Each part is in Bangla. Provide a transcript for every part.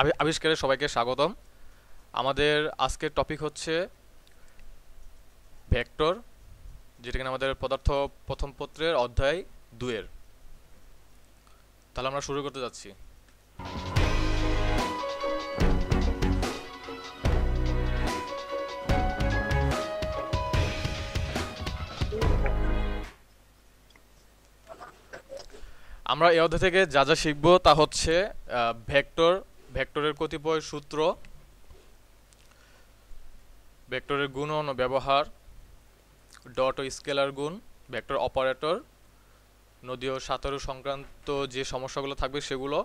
আবিষ্কারে সবাইকে স্বাগতম। আমাদের আজকের টপিক হচ্ছে ভেক্টর, যেটা কিনা আমাদের পদার্থ প্রথম পত্রের অধ্যায় 2-এর। তাহলে আমরা শুরু করতে যাচ্ছি। আমরা এই অধ্যায় থেকে যা যা শিখব তা হচ্ছে ভেক্টরের কতিপয় সূত্র, ভেক্টরের গুণন ও ব্যবহার, ডট ও স্কেলার গুণ, ভেক্টর অপারেটর, নদী ও সাঁতারু সংক্রান্ত যে সমস্যাগুলো থাকবে সেগুলো,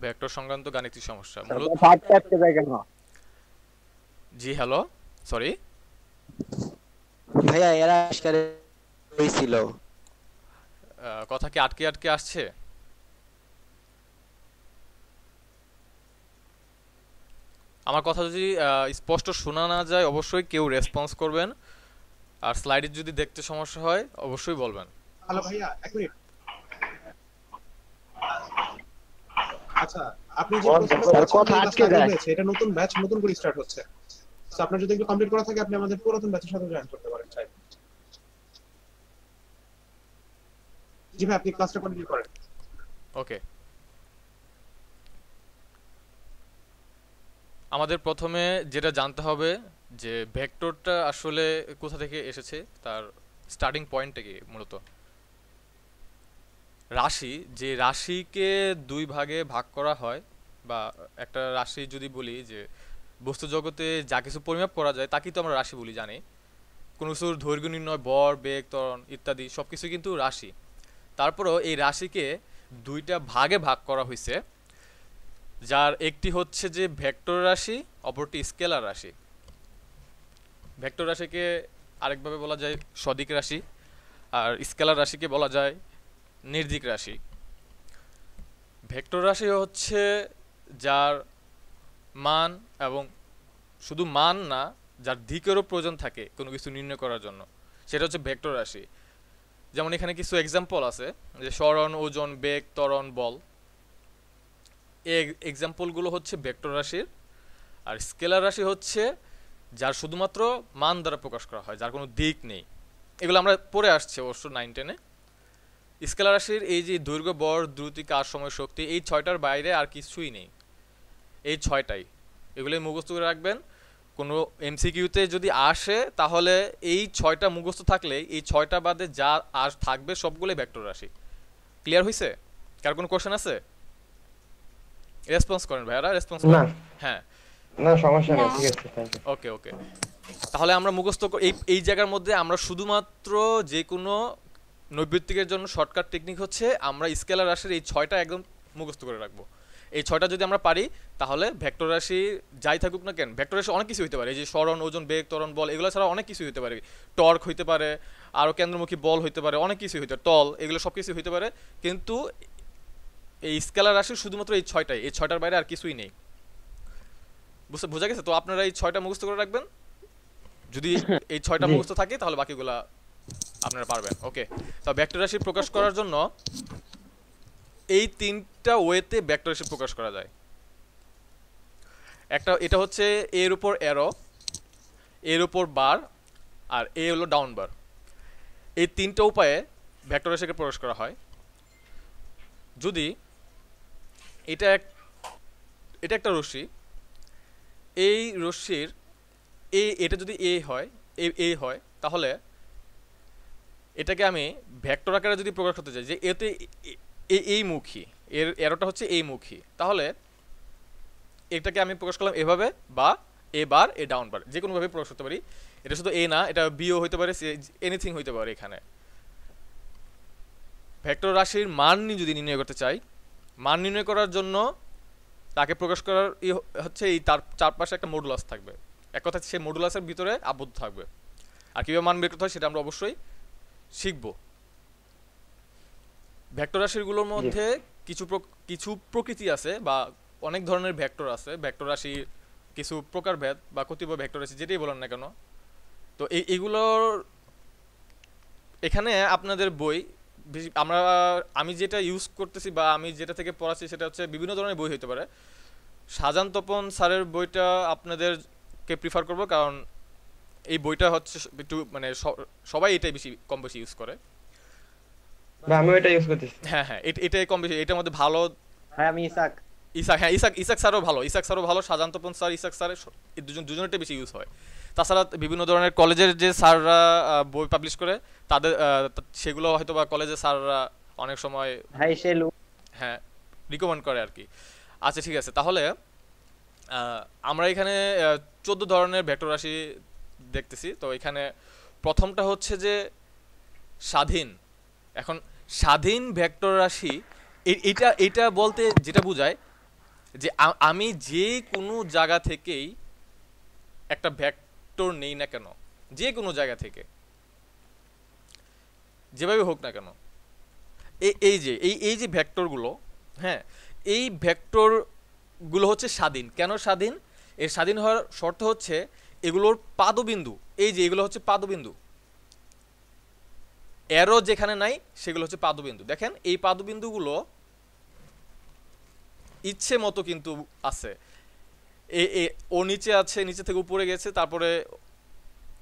ভেক্টর সংক্রান্ত গাণিতিক সমস্যা মূলত। জি হ্যালো, সরি ভাইয়া এরা আবিষ্কার হয়েছিল। কথা কি আটকে আটকে আসছে? আমার কথা যদি স্পষ্ট শোনা না যায় অবশ্যই কেউ রেসপন্স করবেন, আর স্লাইডে যদি দেখতে সমস্যা হয় অবশ্যই বলবেন। হ্যালো ভাইয়া, এক মিনিট। আচ্ছা, আপনি যে কথা আটকে যায়। হয়েছে, এটা নতুন ব্যাচ নতুন করে স্টার্ট হচ্ছে। তো আপনার যদি একটু কমপ্লিট করা থাকে আপনি আমাদের পুরাতন ব্যাচের সাথে জয়েন করতে পারেন চাই। জি ভাই, আপনি ক্লাসটা কন্টিনিউ করেন। ওকে, আমাদের প্রথমে যেটা জানতে হবে যে ভেক্টরটা আসলে কোথা থেকে এসেছে, তার স্টার্টিং পয়েন্টটা কি। মূলত রাশি, যে রাশিকে দুই ভাগে ভাগ করা হয়, বা একটা রাশি যদি বলি যে বস্তু জগতে যা কিছু পরিমাপ করা যায় তাকেই তো আমরা রাশি বলি, জানি। কোনো কিছুর দৈর্ঘ্য নির্ণয়, ভর, বেগ, ত্বরণ ইত্যাদি সব কিছু কিন্তু রাশি। তারপরেও এই রাশিকে দুইটা ভাগে ভাগ করা হয়েছে, যার একটি হচ্ছে যে ভেক্টর রাশি, অপরটি স্কেলার রাশি। ভেক্টর রাশিকে আরেকভাবে বলা যায় সদিক রাশি, আর স্কেলার রাশিকে বলা যায় নির্দিক রাশি। ভেক্টর রাশি হচ্ছে যার মান, এবং শুধু মান না, যার দিকেরও প্রয়োজন থাকে কোনো কিছু নির্ণয় করার জন্য, সেটা হচ্ছে ভেক্টর রাশি। যেমন এখানে কিছু এক্সাম্পল আছে, যে সরণ, ওজন, বেগ, ত্বরণ, বল। এই এক্সাম্পলগুলো হচ্ছে ভেক্টর রাশির। আর স্কেলার রাশি হচ্ছে যার শুধুমাত্র মান দ্বারা প্রকাশ করা হয়, যার কোনো দিক নেই। এগুলো আমরা পড়ে আসছি অবশ্য 9-10-এ। স্কেলার রাশির এই যে দৈর্ঘ্য, ভর, দ্রুতি, কাজ, সময়, শক্তি, এই ছয়টার বাইরে আর কিছুই নেই। এই ছয়টাই, এগুলোই মুখস্থ করে রাখবেন। কোনো এমসিকিউতে যদি আসে তাহলে এই ছয়টা মুখস্থ থাকলে এই ছয়টা বাদে যা আর থাকবে সবগুলোই ভেক্টর রাশি। ক্লিয়ার হয়েছে? কার কোনো কোশ্চেন আছে? রেসপন্স করেন ভাইয়ারা, রেসপন্স না করেন। হ্যাঁ, না সমস্যা নেই, ঠিক আছে, থ্যাংক ইউ। ওকে ওকে। তাহলে আমরা মুখস্থ এই এই জায়গার মধ্যে আমরা শুধুমাত্র যে কোনো নৈর্ব্যক্তিকের জন্য শর্টকাট টেকনিক হচ্ছে আমরা স্কেলার রাশির এই ছয়টা একদম মুখস্থ করে রাখবো। এই ছয়টা যদি আমরা পারি তাহলে ভেক্টর রাশি যাই থাকুক না কেন, ভেক্টর রাশি অনেক কিছু হতে পারে। এই যে সরণ, ওজন, বেগ, ত্বরণ, বল, এগুলো ছাড়া অনেক কিছু হতে পারে। টর্ক হইতে পারে, আরও কেন্দ্রমুখী বল হইতে পারে, অনেক কিছু হইতে পারে, তল, এগুলো সব কিছু হইতে পারে। কিন্তু এই স্কেলার রাশি শুধুমাত্র এই ছয়টাই, এই ছয়টার বাইরে আর কিছুই নেই। বোঝা গেছে তো? আপনারা এই ছয়টা মুখস্থ করে রাখবেন। যদি এই ছয়টা মুখস্থ থাকে তাহলে বাকিগুলা আপনারা পারবেন। ওকে, তো ভেক্টর রাশি প্রকাশ করার জন্য এই তিনটা ওয়েতে ভেক্টর রাশি প্রকাশ করা যায়। একটা, এটা হচ্ছে এর উপর অ্যারো, এর উপর বার, আর এ হলো ডাউন বার। এই তিনটা উপায়ে ভেক্টর রাশিকে প্রকাশ করা হয়। যদি এটা এটা একটা রশ্মি, এই রশ্মির এটা যদি এ হয় তাহলে এটাকে আমি ভেক্টর আকারে যদি প্রকাশ করতে চাই যে এতে এই মুখী, এর এরোটা হচ্ছে এই মুখী, তাহলে এটাকে আমি প্রকাশ করলাম এভাবে, বা এ বার, এ ডাউন বার, যে কোনোভাবে প্রকাশ করতে পারি। এটা শুধু এ না, এটা বিও হইতে পারে, এনিথিং হইতে পারে। এখানে ভেক্টর রাশির মান যদি নির্ণয় করতে চাই, মান নির্ণয় করার জন্য তাকে প্রকাশ করার হচ্ছে এই তার চারপাশে একটা মডুলাস থাকবে। এক কথা সেই মডুলাসের ভিতরে আবদ্ধ থাকবে। আর কীভাবে মান বের করতে হয় সেটা আমরা অবশ্যই শিখব। ভেক্টর রাশিগুলোর মধ্যে কিছু প্রকৃতি আছে, বা অনেক ধরনের ভেক্টর আছে। ভেক্টর রাশি কিছু প্রকারভেদ বা কতিপয় ভেক্টর রাশি, যেটাই বলেন না কেন। তো এইগুলোর এখানে আপনাদের বই, আমি যেটা ইউজ করতেছি বা আমি যেটা থেকে পড়াচ্ছি সেটা হচ্ছে বিভিন্ন ধরনের বই হতে পারে। শাহজাহান তপন স্যারের বইটা আপনাদেরকে প্রিফার করব, কারণ এই বইটা হচ্ছে একটু মানে সবাই এটাই বেশি কম বেশি ইউজ করে। বা আমি এটা ইউজ করতেছি। হ্যাঁ হ্যাঁ, এটাই কম বেশি, এটার মধ্যে ভালো। হ্যাঁ আমি ইসাক। হ্যাঁ ইসাক স্যারও ভালো, শাহজাহান তপন স্যার, ইসাক স্যার, এই দুজনেরটাই বেশি ইউজ হয়। তাছাড়া বিভিন্ন ধরনের কলেজের যে স্যাররা বই পাবলিশ করে তাদের সেগুলো হয়তো বা কলেজের স্যাররা অনেক সময় হ্যাঁ রিকমেন্ড করে আর কি। আচ্ছা ঠিক আছে, তাহলে আমরা এখানে 14 ধরনের ভেক্টর রাশি দেখতেছি। তো এখানে প্রথমটা হচ্ছে যে স্বাধীন। এখন স্বাধীন ভেক্টর রাশি এটা বলতে যেটা বোঝায় যে আমি যে কোনো জায়গা থেকেই একটা ভেক্টর নেই না কেন, যে কোনো জায়গা থেকে যেভাবে হোক না কেন, এই যে ভেক্টরগুলো, হ্যাঁ এই ভেক্টরগুলো হচ্ছে স্বাধীন। কেন স্বাধীন? এর স্বাধীন হওয়ার শর্ত হচ্ছে এগুলোর পাদবিন্দু, এই যে এগুলো হচ্ছে পাদবিন্দু, এরো যেখানে নাই সেগুলো হচ্ছে পাদবিন্দু। দেখেন এই পাদবিন্দুগুলো ইচ্ছে মতো কিন্তু আছে, ও নিচে আছে, নিচে থেকে উপরে গেছে, তারপরে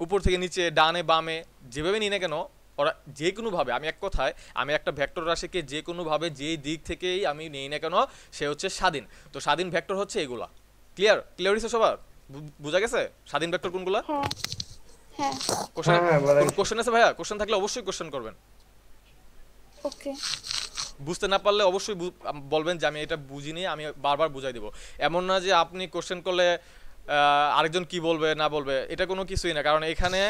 উপর থেকে নিচে, ডানে বামে, যেভাবে নিই না কেন ওরা যে কোনোভাবে, আমি এক কথায় আমি একটা ভেক্টর রাশিকে যে কোনোভাবে যে দিক থেকেই আমি নেই না কেন সে হচ্ছে স্বাধীন। তো স্বাধীন ভেক্টর হচ্ছে এগুলা। ক্লিয়ার হয়েছে সবার? বোঝা গেছে স্বাধীন ভেক্টর কোনগুলা? হ্যাঁ কোশ্চেন আছে ভাইয়া? কোশ্চেন থাকলে অবশ্যই কোশ্চেন করবেন। ওকে, বুঝতে না পারলে অবশ্যই বলবেন যে আমি এটা বুঝিনি, আমি বারবার বুঝাই দেব। এমন না যে আপনি কোশ্চেন করলে আরেকজন কি বলবে না বলবে, এটা কোনো কিছুই না, কারণ এখানে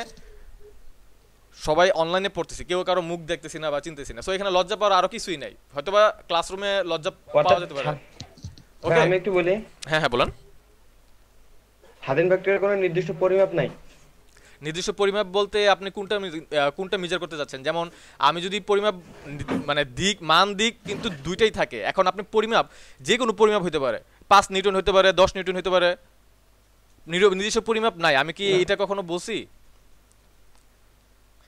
সবাই অনলাইনে পড়তেছি, কেউ কারো মুখ দেখতেছি না বা চিনতেছি না। সো এখানে লজ্জা পাওয়ার আরো কিছুই নাই, হয়তোবা ক্লাসরুমে লজ্জা পাওয়া যেতে পারে। ওকে আমি একটু বলি। হ্যাঁ হ্যাঁ বলেন। স্বাধীন ভেক্টরের কোনো নির্দিষ্ট পরিমাপ নাই? নির্দিষ্ট পরিমাপ বলতে আপনি কোনটা মেজার করতে যাচ্ছেন? যেমন আমি যদি পরিমাপ মানে মান দিক কিন্তু দুইটাই থাকে, এখন আপনি পরিমাপ যে কোনো পরিমাপ হতে পারে, 5 নিউটন হতে পারে, 10 নিউটন হতে পারে, নির্দিষ্ট পরিমাপ নাই। আমি কি এটা কখনো বলছি?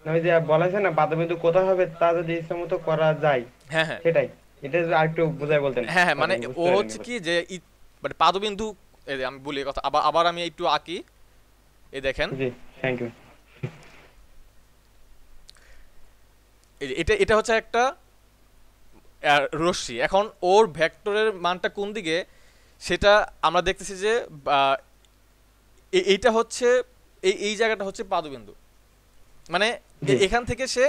ওই যে বলেছেন না পাদবিন্দু কোথায় হবে তা যদি ইচ্ছামতো করা যায়, হ্যাঁ হ্যাঁ সেটাই। এটা যদি আরেকটু বোঝাই বলতেন। হ্যাঁ হ্যাঁ, মানে ও হচ্ছে কি যে মানে পাদবিন্দু, এই আমি বলি কথা, আবার আমি একটু আঁকি, এই দেখেন। জি থ্যাংক ইউ। এটা হচ্ছে একটা রশ্মি। এখন ওর ভেক্টরের মানটা কোন দিকে সেটা আমরা দেখতেছি যে এইটা হচ্ছে এই জায়গাটা হচ্ছে পাদবিন্দু, মানে এখান থেকে সে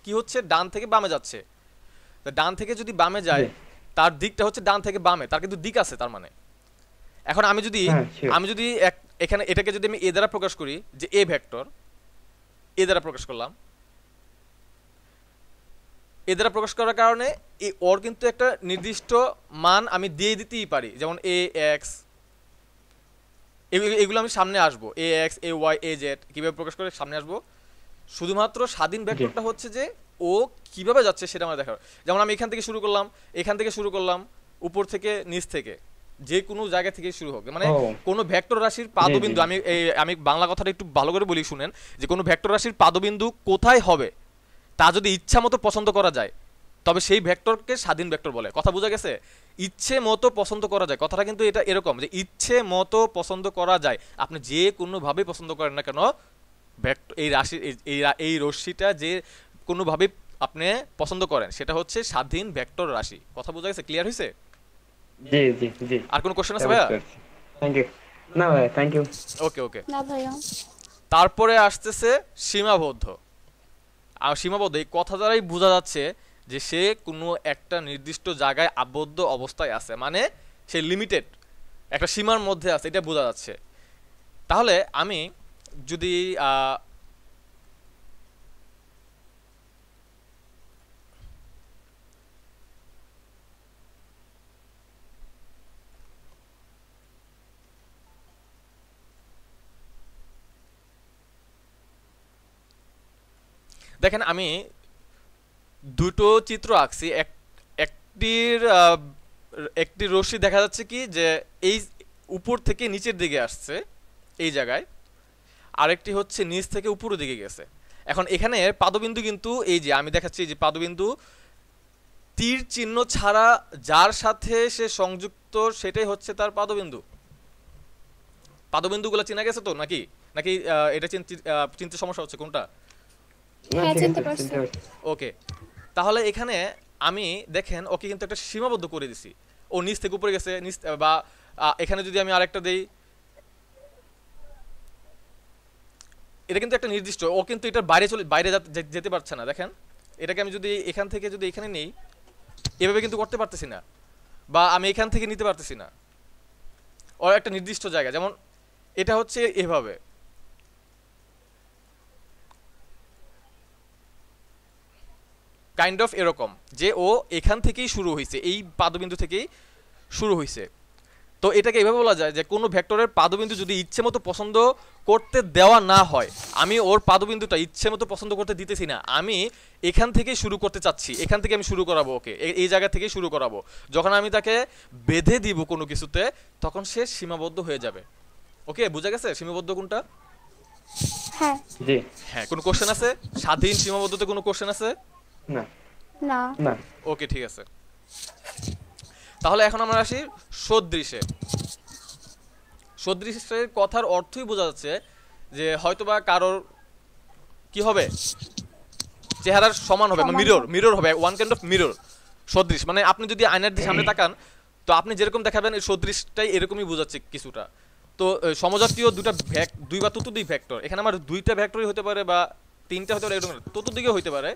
কি হচ্ছে ডান থেকে বামে যাচ্ছে। ডান থেকে যদি বামে যায় তার দিকটা হচ্ছে ডান থেকে বামে, তার কিন্তু দিক আছে তার মানে। এখন আমি যদি এখানে এটাকে যদি আমি এ দ্বারা প্রকাশ করি, যে এ ভেক্টর এ দ্বারা প্রকাশ করলাম, এ দ্বারা প্রকাশ করার কারণে ওর কিন্তু একটা নির্দিষ্ট মান আমি দিয়ে দিতেই পারি, যেমন এ এক্স, এগুলো আমি সামনে আসবো, A X A Y A Z কিভাবে প্রকাশ করে সামনে আসবো। শুধুমাত্র স্বাধীন ভেক্টরটা হচ্ছে যে ও কিভাবে যাচ্ছে সেটা আমরা দেখার। যেমন আমি এখান থেকে শুরু করলাম, উপর থেকে নিচ থেকে, যে কোনো জায়গা থেকে শুরু হোক, মানে কোনো ভেক্টর রাশির পাদবিন্দু, আমি বাংলা কথাটা একটু ভালো করে বলি শুনেন, যে কোনো ভেক্টর রাশির পাদবিন্দু কোথায় হবে তা যদি ইচ্ছা মতো পছন্দ করা যায় তবে সেই ভেক্টরকে স্বাধীন ভেক্টর বলে। কথা বোঝা গেছে? ইচ্ছে মতো পছন্দ করা যায়, কথাটা কিন্তু এটা এরকম যে ইচ্ছে মতো পছন্দ করা যায়, আপনি যে কোনোভাবে পছন্দ করেন না কেন এই রাশি এই রশ্মিটা যে কোনোভাবে আপনি পছন্দ করেন সেটা হচ্ছে স্বাধীন ভেক্টর রাশি। কথা বোঝা গেছে? ক্লিয়ার হয়েছে? জি জি জি। আর কোনো কোশ্চেন আছে ভাইয়া? Thank you. না ভাই থ্যাংক ইউ। ওকে না ভাইয়া। তারপরে আসতেছে সীমাবদ্ধ। আর সীমাবদ্ধ এই কথা দ্বারাই বোঝা যাচ্ছে যে সে কোনো একটা নির্দিষ্ট জায়গায় আবদ্ধ অবস্থায় আছে, মানে সে লিমিটেড একটা সীমার মধ্যে আছে, এটা বোঝা যাচ্ছে। তাহলে আমি যদি দেখেন আমি দুটো চিত্র আঁকছি, একটি রশ্মি দেখা যাচ্ছে কি যে এই উপর থেকে নিচের দিকে আসছে এই জায়গায়, আরেকটি হচ্ছে নিচ থেকে উপরের দিকে গেছে। এখন এখানে পাদবিন্দু কিন্তু এই যে আমি দেখাচ্ছি যে পাদবিন্দু তীর চিহ্ন ছাড়া যার সাথে সে সংযুক্ত উত্তর সেটাই হচ্ছে তার পাদবিন্দু। পাদবিন্দুগুলো চেনা গেছে তো নাকি নাকি এটা চিনতে সমস্যা হচ্ছে কোনটা? না হ্যাঁ, ঠিক চিনতে আছে, পারছি। চিনতে পারছি। ওকে, তাহলে এখানে আমি দেখেন ওকে কিন্তু একটা সীমাবদ্ধ করে দিছি, ও নিচ থেকে উপরে গেছে নিচ বা এখানে যদি আমি আরেকটা দেই, এটা কিন্তু একটা নির্দিষ্ট, ও কিন্তু এটার বাইরে যেতে পারছে না। দেখেন এটাকে আমি যদি এখান থেকে যদি এখানে নেই, এভাবে কিন্তু করতে পারতেছি না, বা আমি এখান থেকে নিতে পারতেছি না। ওর একটা নির্দিষ্ট জায়গা, যেমন এটা হচ্ছে এভাবে, কাইন্ড অফ এরকম যে ও এখান থেকেই শুরু হয়েছে, এই পাদবিন্দু থেকেই শুরু হয়েছে। তো এটাকে এভাবে বলা যায় যে কোনো ভেক্টরের পাদবিন্দু যদি ইচ্ছে মতো পছন্দ করতে দেওয়া না হয়, আমি ওর পাদবিন্দুটা ইচ্ছে মতো পছন্দ করতে দিতেছি না, আমি এখান থেকেই শুরু করতে চাচ্ছি, এখান থেকে আমি শুরু করাবো ওকে, এই জায়গা থেকেই শুরু করাবো। যখন আমি তাকে বেঁধে দিব কোনো কিছুতে, তখন সে সীমাবদ্ধ হয়ে যাবে। ওকে, বোঝা গেছে সীমাবদ্ধ কোনটা? হ্যাঁ। জি। হ্যাঁ, কোনো কোশ্চেন আছে? স্বাধীন সীমাবদ্ধতে কোনো কোশ্চেন আছে? না না। না। ওকে, ঠিক আছে। তাহলে এখন আমরা আসি সদৃশে। সদৃশের কথার অর্থই বোঝা যাচ্ছে যে হয়তোবা কারোর কি হবে, চেহারার সমান হবে, সমান মিরর হবে, ওয়ান কাইন্ড অফ মিরর। সদৃশ মানে আপনি যদি আয়নার দিকে সামনে তাকান, তো আপনি যেরকম দেখাবেন এই সদৃশটাই এরকমই বোঝাচ্ছে কিছুটা। তো সমজাতীয় দুই বা ততোধিক ভেক্টর, এখানে আমার দুইটা ভেক্টরই হতে পারে বা তিনটা হতে পারে, এরকম ততোধিকও হতে পারে।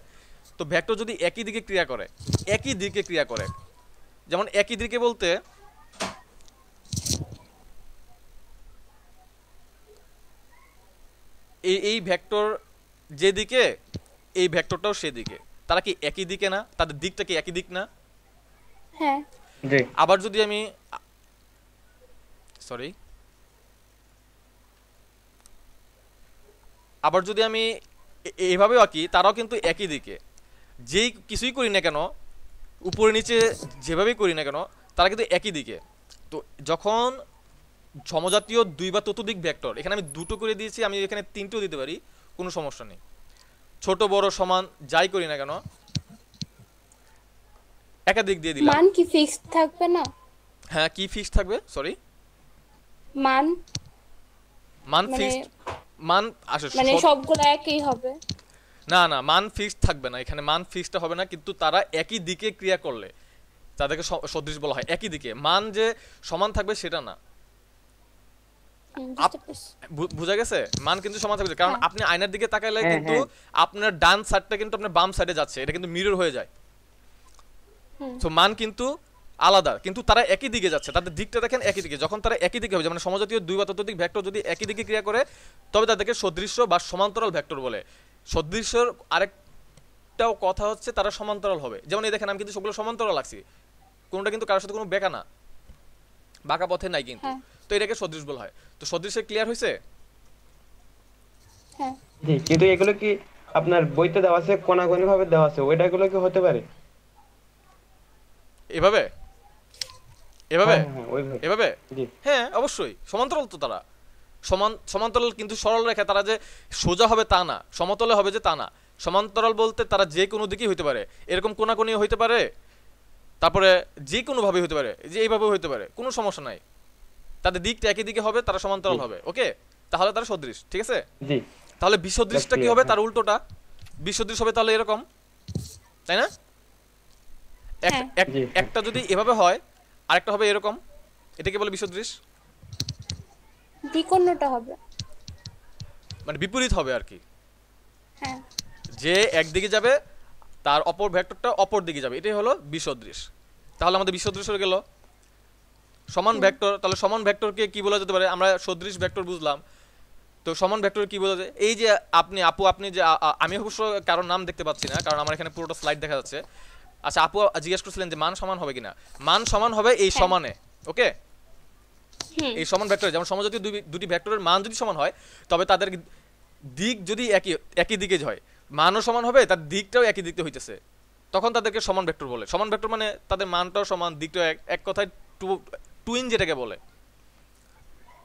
তো ভেক্টর যদি একই দিকে ক্রিয়া করে, যেমন একই দিকে বলতে এই ভেক্টর যেদিকে, এই ভেক্টরটাও সেদিকে, তারা কি একই দিকে না? তাদের দিকটা কি একই দিক না? হ্যাঁ। জি। আবার যদি আমি সরি আবার যদি আমি এভাবেও আঁকি, তারাও কিন্তু একই দিকে। যেই কিছুই করি না কেন, উপরে নিচে যেভাবেই করি না কেন, তারা কিন্তু একই দিকে। তো যখন সমজাতীয় দুই বা ততোধিক ভেক্টর, এখানে আমি দুটো করে দিয়েছি, আমি এখানে তিনটেও দিতে পারি, কোনো সমস্যা নেই। ছোট বড় সমান যাই করি না কেন, একাধিক দিয়ে দিলাম। মান কি ফিক্সড থাকবে না? হ্যাঁ, কি ফিক্সড থাকবে? সরি, মান মান মানে ফিক্সড, মান আসলে মানে সবগুলো একই হবে? না না, মান ফিক্সড থাকবে না, এখানে মান ফিক্সড হবে না, কিন্তু তারা একই দিকে ক্রিয়া করলে তাদেরকে সদৃশ বলা হয়। একই দিকে, মান যে সমান থাকবে সেটা না। বুঝতে পারছি। বুঝা গেছে? মান কিন্তু সমান থাকবে, কারণ হ্যাঁ। আপনি আয়নার দিকে তাকাইলে হ্যাঁ, কিন্তু আপনার ডান সাইডটা কিন্তু আপনার বাম সাইডে যাচ্ছে, এটা কিন্তু মিরর হয়ে যায়। হুম। তো মান কিন্তু আলাদা, কিন্তু তারা একই দিকে যাচ্ছে, তাদের দিকটা দেখেন একই দিকে। যখন তারা একই দিকে হবে, মানে সমজাতীয় দুই বা ততোধিক ভেক্টর যদি একই দিকে ক্রিয়া করে, তবে তাদেরকে সদৃশ্য বা সমান্তরাল ভেক্টর বলে। সদৃশ্যর আরেকটাও কথা হচ্ছে তারা সমান্তরাল হবে। যেমন এই দেখেন, আমি কিন্তু সবগুলো সমান্তরাল লাগছি, কোনটা কিন্তু কারোর সাথে কোনো বেঁকা না, বাঁকা পথে নাই কিন্তু। হ্যাঁ। তো এটাকে সদৃশ বলা হয়। তো সদৃশে ক্লিয়ার হয়েছে? হ্যাঁ। জি, কিন্তু এগুলো কি আপনার বইতে দেওয়া আছে, কোনাকুনি ভাবে দেওয়া আছে, ওইটাগুলো কি হতে পারে? এভাবে এভাবে হ্যাঁ হ্যাঁ, ওইভাবে। এভাবে জি। হ্যাঁ, অবশ্যই সমান্তরাল তো তারা। সমান্তরাল কিন্তু সরল রেখা, তারা যে সোজা হবে তা না, সমতলে হবে যে তা না। সমান্তরাল বলতে তারা যে কোনো দিকেই হইতে পারে, এরকম কোনাকুনি হইতে পারে, তারপরে যে কোনো ভাবে হইতে পারে, যে এইভাবেও হইতে পারে, কোনো সমস্যা নাই। তাদের দিকটা একই দিকে হবে, তারা সমান্তরাল হবে। ওকে, তাহলে তারা সদৃশ, ঠিক আছে? জি। তাহলে বিসদৃশটা কি হবে? তার উল্টোটা বিসদৃশ হবে তাহলে এরকম, তাই না? হ্যাঁ। জি। একটা যদি এভাবে হয়, আরেকটা হবে এরকম, এটাকে বলে বিসদৃশ। দ্বিকর্ণটা হবে। মানে বিপরীত হবে আর কি, হ্যাঁ। যে একদিকে যাবে তার অপর ভেক্টরটা অপর দিকে যাবে, এটাই হলো বিসদৃশ। তাহলে আমাদের বিসদৃশ হয়ে গেল সমান ভেক্টর। তাহলে সমান ভেক্টরকে কি বলা যেতে পারে? আমরা সদৃশ ভেক্টর বুঝলাম, তো সমান ভেক্টর কি বোঝা যায়? এই যে আপনি যে আমি অবশ্য কারোর নাম দেখতে পাচ্ছি না, কারণ আমার এখানে পুরোটা স্লাইড দেখা যাচ্ছে। আচ্ছা, আপু জিজ্ঞেস করছিলেন যে মান সমান হবে কিনা। মান সমান হবে এই হ্যাঁ। সমানে। ওকে, হুম। এই সমান ভেক্টর, যেমন সমজাতীয় দুটি ভেক্টরের মান যদি সমান হয়, তবে তাদের দিক যদি একই দিকে হয়, মানও সমান হবে, তার দিকটাও একই দিকে হইতেছে, তখন তাদেরকে সমান ভেক্টর বলে। সমান ভেক্টর মানে তাদের মানটাও সমান, দিকটাও এক কথায় টুইন যেটাকে বলে।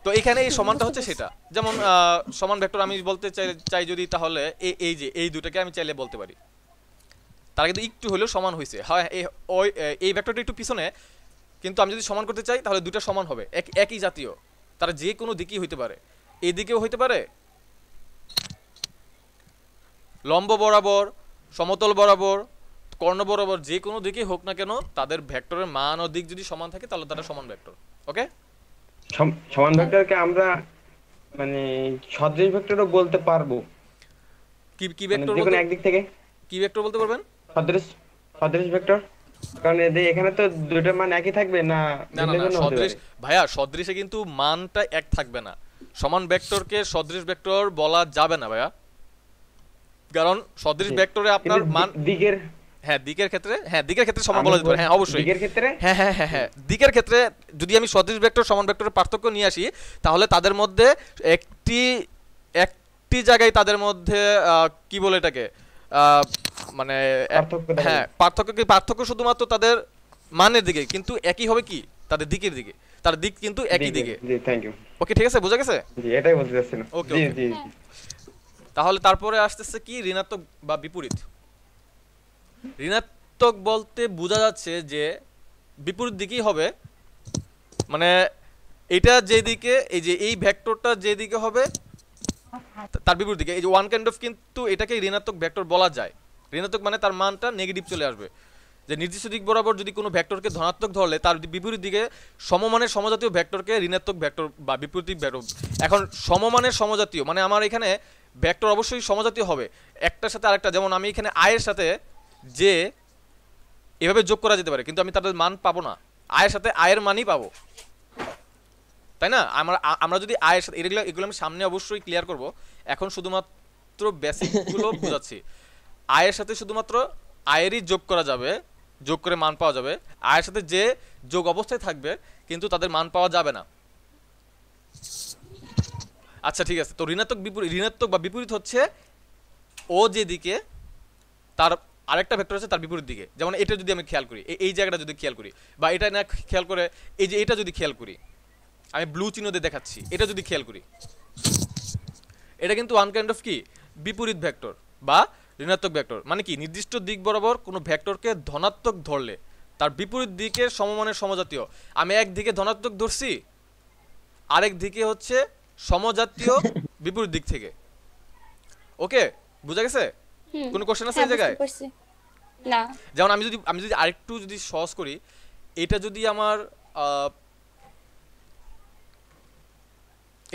তো এখানে এই সমানটা হচ্ছে সেটা। যেমন সমান ভেক্টর আমি বলতে চাই যদি, তাহলে এই যে এই দুটাকে আমি চাইলে বলতে পারি তারা কিন্তু একটু হলেও সমান হয়েছে। হয় এই ভেক্টরটা একটু পিছনে, কিন্তু আমি যদি সমান করতে চাই তাহলে দুইটা সমান হবে, একই জাতীয়, তারা যে কোনো দিকেই হইতে পারে, এই দিকেও হইতে পারে, লম্ব বরাবর, সমতল বরাবর, কর্ণ বরাবর, যে কোনো দিকেই হোক না কেন তাদের ভেক্টরের মান ও দিক যদি সমান থাকে তাহলে তারা সমান ভেক্টর। ওকে, সমান ভেক্টরকে আমরা মানে সদৃশ ভেক্টরও বলতে পারবো, কি কি মানে ভেক্টর যে কোনো বলতে, একদিক থেকে কি ভেক্টর বলতে পারবেন? সদৃশ সদৃশ ভেক্টর, কারণ এদের এখানে তো দুইটার মান একই থাকবে না, না না ভিন্ন না, ভিন্ন হতে সদৃশ পারে। ভাইয়া, সদৃশে কিন্তু মানটা এক থাকবে না। সমান ভেক্টরকে সদৃশ ভেক্টর বলা যাবে না ভাইয়া, কারণ সদৃশ জি। ভেক্টরে আপনার কিন্তু মান, দিকের, হ্যাঁ দিকের ক্ষেত্রে, হ্যাঁ দিকের ক্ষেত্রে সমান আমি বলা যেতে পারে, হ্যাঁ অবশ্যই। দিকের ক্ষেত্রে হ্যাঁ হ্যাঁ হ্যাঁ হ্যাঁ, দিকের ক্ষেত্রে যদি আমি সদৃশ ভেক্টর সমান ভেক্টরের পার্থক্য নিয়ে আসি তাহলে তাদের মধ্যে একটি একটি জায়গায় তাদের মধ্যে কি বলে এটাকে, মানে পার্থক্য দেখা হ্যাঁ যায়। পার্থক্য শুধুমাত্র তাদের মানের দিকে, কিন্তু একই হবে কি তাদের দিকের দিকে, তার দিক কিন্তু একই দিকে। জি থ্যাংক ইউ। ওকে ঠিক আছে, বোঝা গেছে? জি এটাই বলতে চাচ্ছিলাম। ওকে জি ওকে, জি হ্যাঁ। তাহলে তারপরে আসতেছে কি ঋণাত্মক বা বিপরীত। ঋণাত্মক বলতে বোঝা যাচ্ছে যে বিপরীত দিকেই হবে, মানে এটা যেদিকে, এই যে এই ভেক্টরটা যেদিকে হবে তার বিপরীত দিকে, এই যে ওয়ান কাইন্ড অফ, কিন্তু এটাকে ঋণাত্মক ভেক্টর বলা যায়। ঋণাত্মক মানে তার মানটা নেগেটিভ চলে আসবে, যে নির্দিষ্ট দিক বরাবর যদি কোনো ভেক্টরকে ধনাত্মক ধরলে তার বিপরীত দিকে সমমানের সমজাতীয় ভেক্টরকে ঋণাত্মক ভেক্টর বা বিপরীত ভেক্টর। এখন সমমানের সমজাতীয় মানে আমার এখানে ভেক্টর অবশ্যই সমজাতীয় হবে একটার সাথে আরেকটা, যেমন আমি এখানে আয়ের সাথে যে এভাবে যোগ করা যেতে পারে, কিন্তু আমি তাদের মান পাবো না, আয়ের সাথে আয়ের মানই পাবো, তাই না? আমরা যদি আয়ের সাথে, এগুলো আমি সামনে অবশ্যই ক্লিয়ার করব, এখন শুধুমাত্র বেসিকগুলো বোঝাচ্ছি। আয়ের সাথে শুধুমাত্র আয়েরই যোগ করা যাবে, যোগ করে মান পাওয়া যাবে, আয়ের সাথে যে যোগ অবস্থায় থাকবে কিন্তু তাদের মান পাওয়া যাবে না। আচ্ছা ঠিক আছে, তো ঋণাত্মক বা বিপরীত হচ্ছে ও যেদিকে তার আরেকটা ভেক্টর আছে তার বিপরীত দিকে, যেমন এটা যদি আমি খেয়াল করি, এই জায়গাটা যদি খেয়াল করি, বা এটা না খেয়াল করে এই যে এটা যদি খেয়াল করি, আমি ব্লু চিহ্ন দিয়ে দেখাচ্ছি, এটা যদি খেয়াল করি, এটা কিন্তু ওয়ান কাইন্ড অফ কি বিপরীত ভেক্টর বা ঋণাত্মক ভেক্টর। মানে কি নির্দিষ্ট দিক বরাবর কোনো ভেক্টরকে ধনাত্মক ধরলে তার বিপরীত দিকের সমমানের সমজাতীয়, আমি একদিকে ধনাত্মক ধরছি আরেক দিকে হচ্ছে সমজাতীয় বিপরীত দিক থেকে। ওকে, বুঝা গেছে? হুম। কোনো কোশ্চেন আছে হ্যাঁ, এই জায়গায়? বুঝতে পারছি। না। যেমন আমি যদি আরেকটু যদি সহজ করি, এটা যদি আমার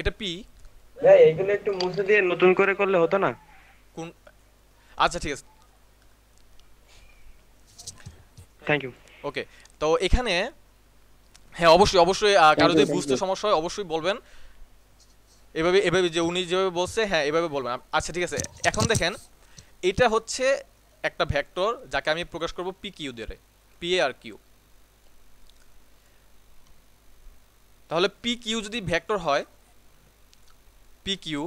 এটা পি, ভাই এগুলো একটু মুছে দিয়ে নতুন করে করলে হতো না? কোন, আচ্ছা ঠিক আছে, থ্যাংক ইউ। ওকে। তো এখানে হ্যাঁ অবশ্যই অবশ্যই, কারো যদি thank বুঝতে you. সমস্যা হয় অবশ্যই বলবেন, এভাবে এভাবে যে উনি যেভাবে বলছে হ্যাঁ এভাবে বলবেন। আচ্ছা ঠিক আছে, এখন দেখেন এটা হচ্ছে একটা ভেক্টর যাকে আমি প্রকাশ করব পি কিউ দিয়ে, পি এ আর কিউ। তাহলে পি কিউ যদি ভেক্টর হয়, পি কিউ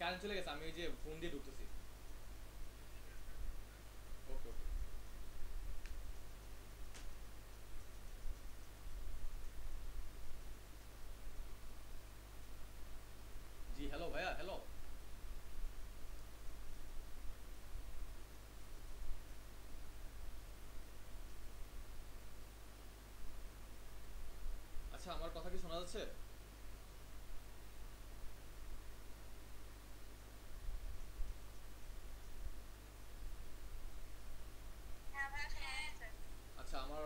কারেন্ট চলে গেছে, আমি এই যে ফোন দিয়ে ঢুকতেছি। ওকে ওকে। জি হ্যালো ভাইয়া, হ্যালো। আচ্ছা আমার কথা কি শোনা যাচ্ছে? আচ্ছা আমার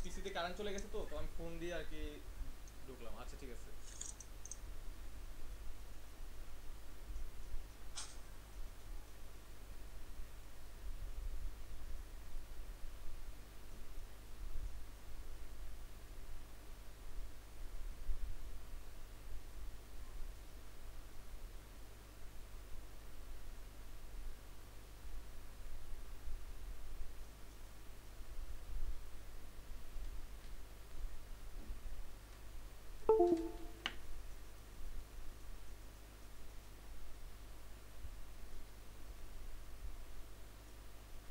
পিসিতে কারেন্ট চলে গেছে, তো তো আমি ফোন দিয়ে আর কি ঢুকলাম। আচ্ছা ঠিক আছে।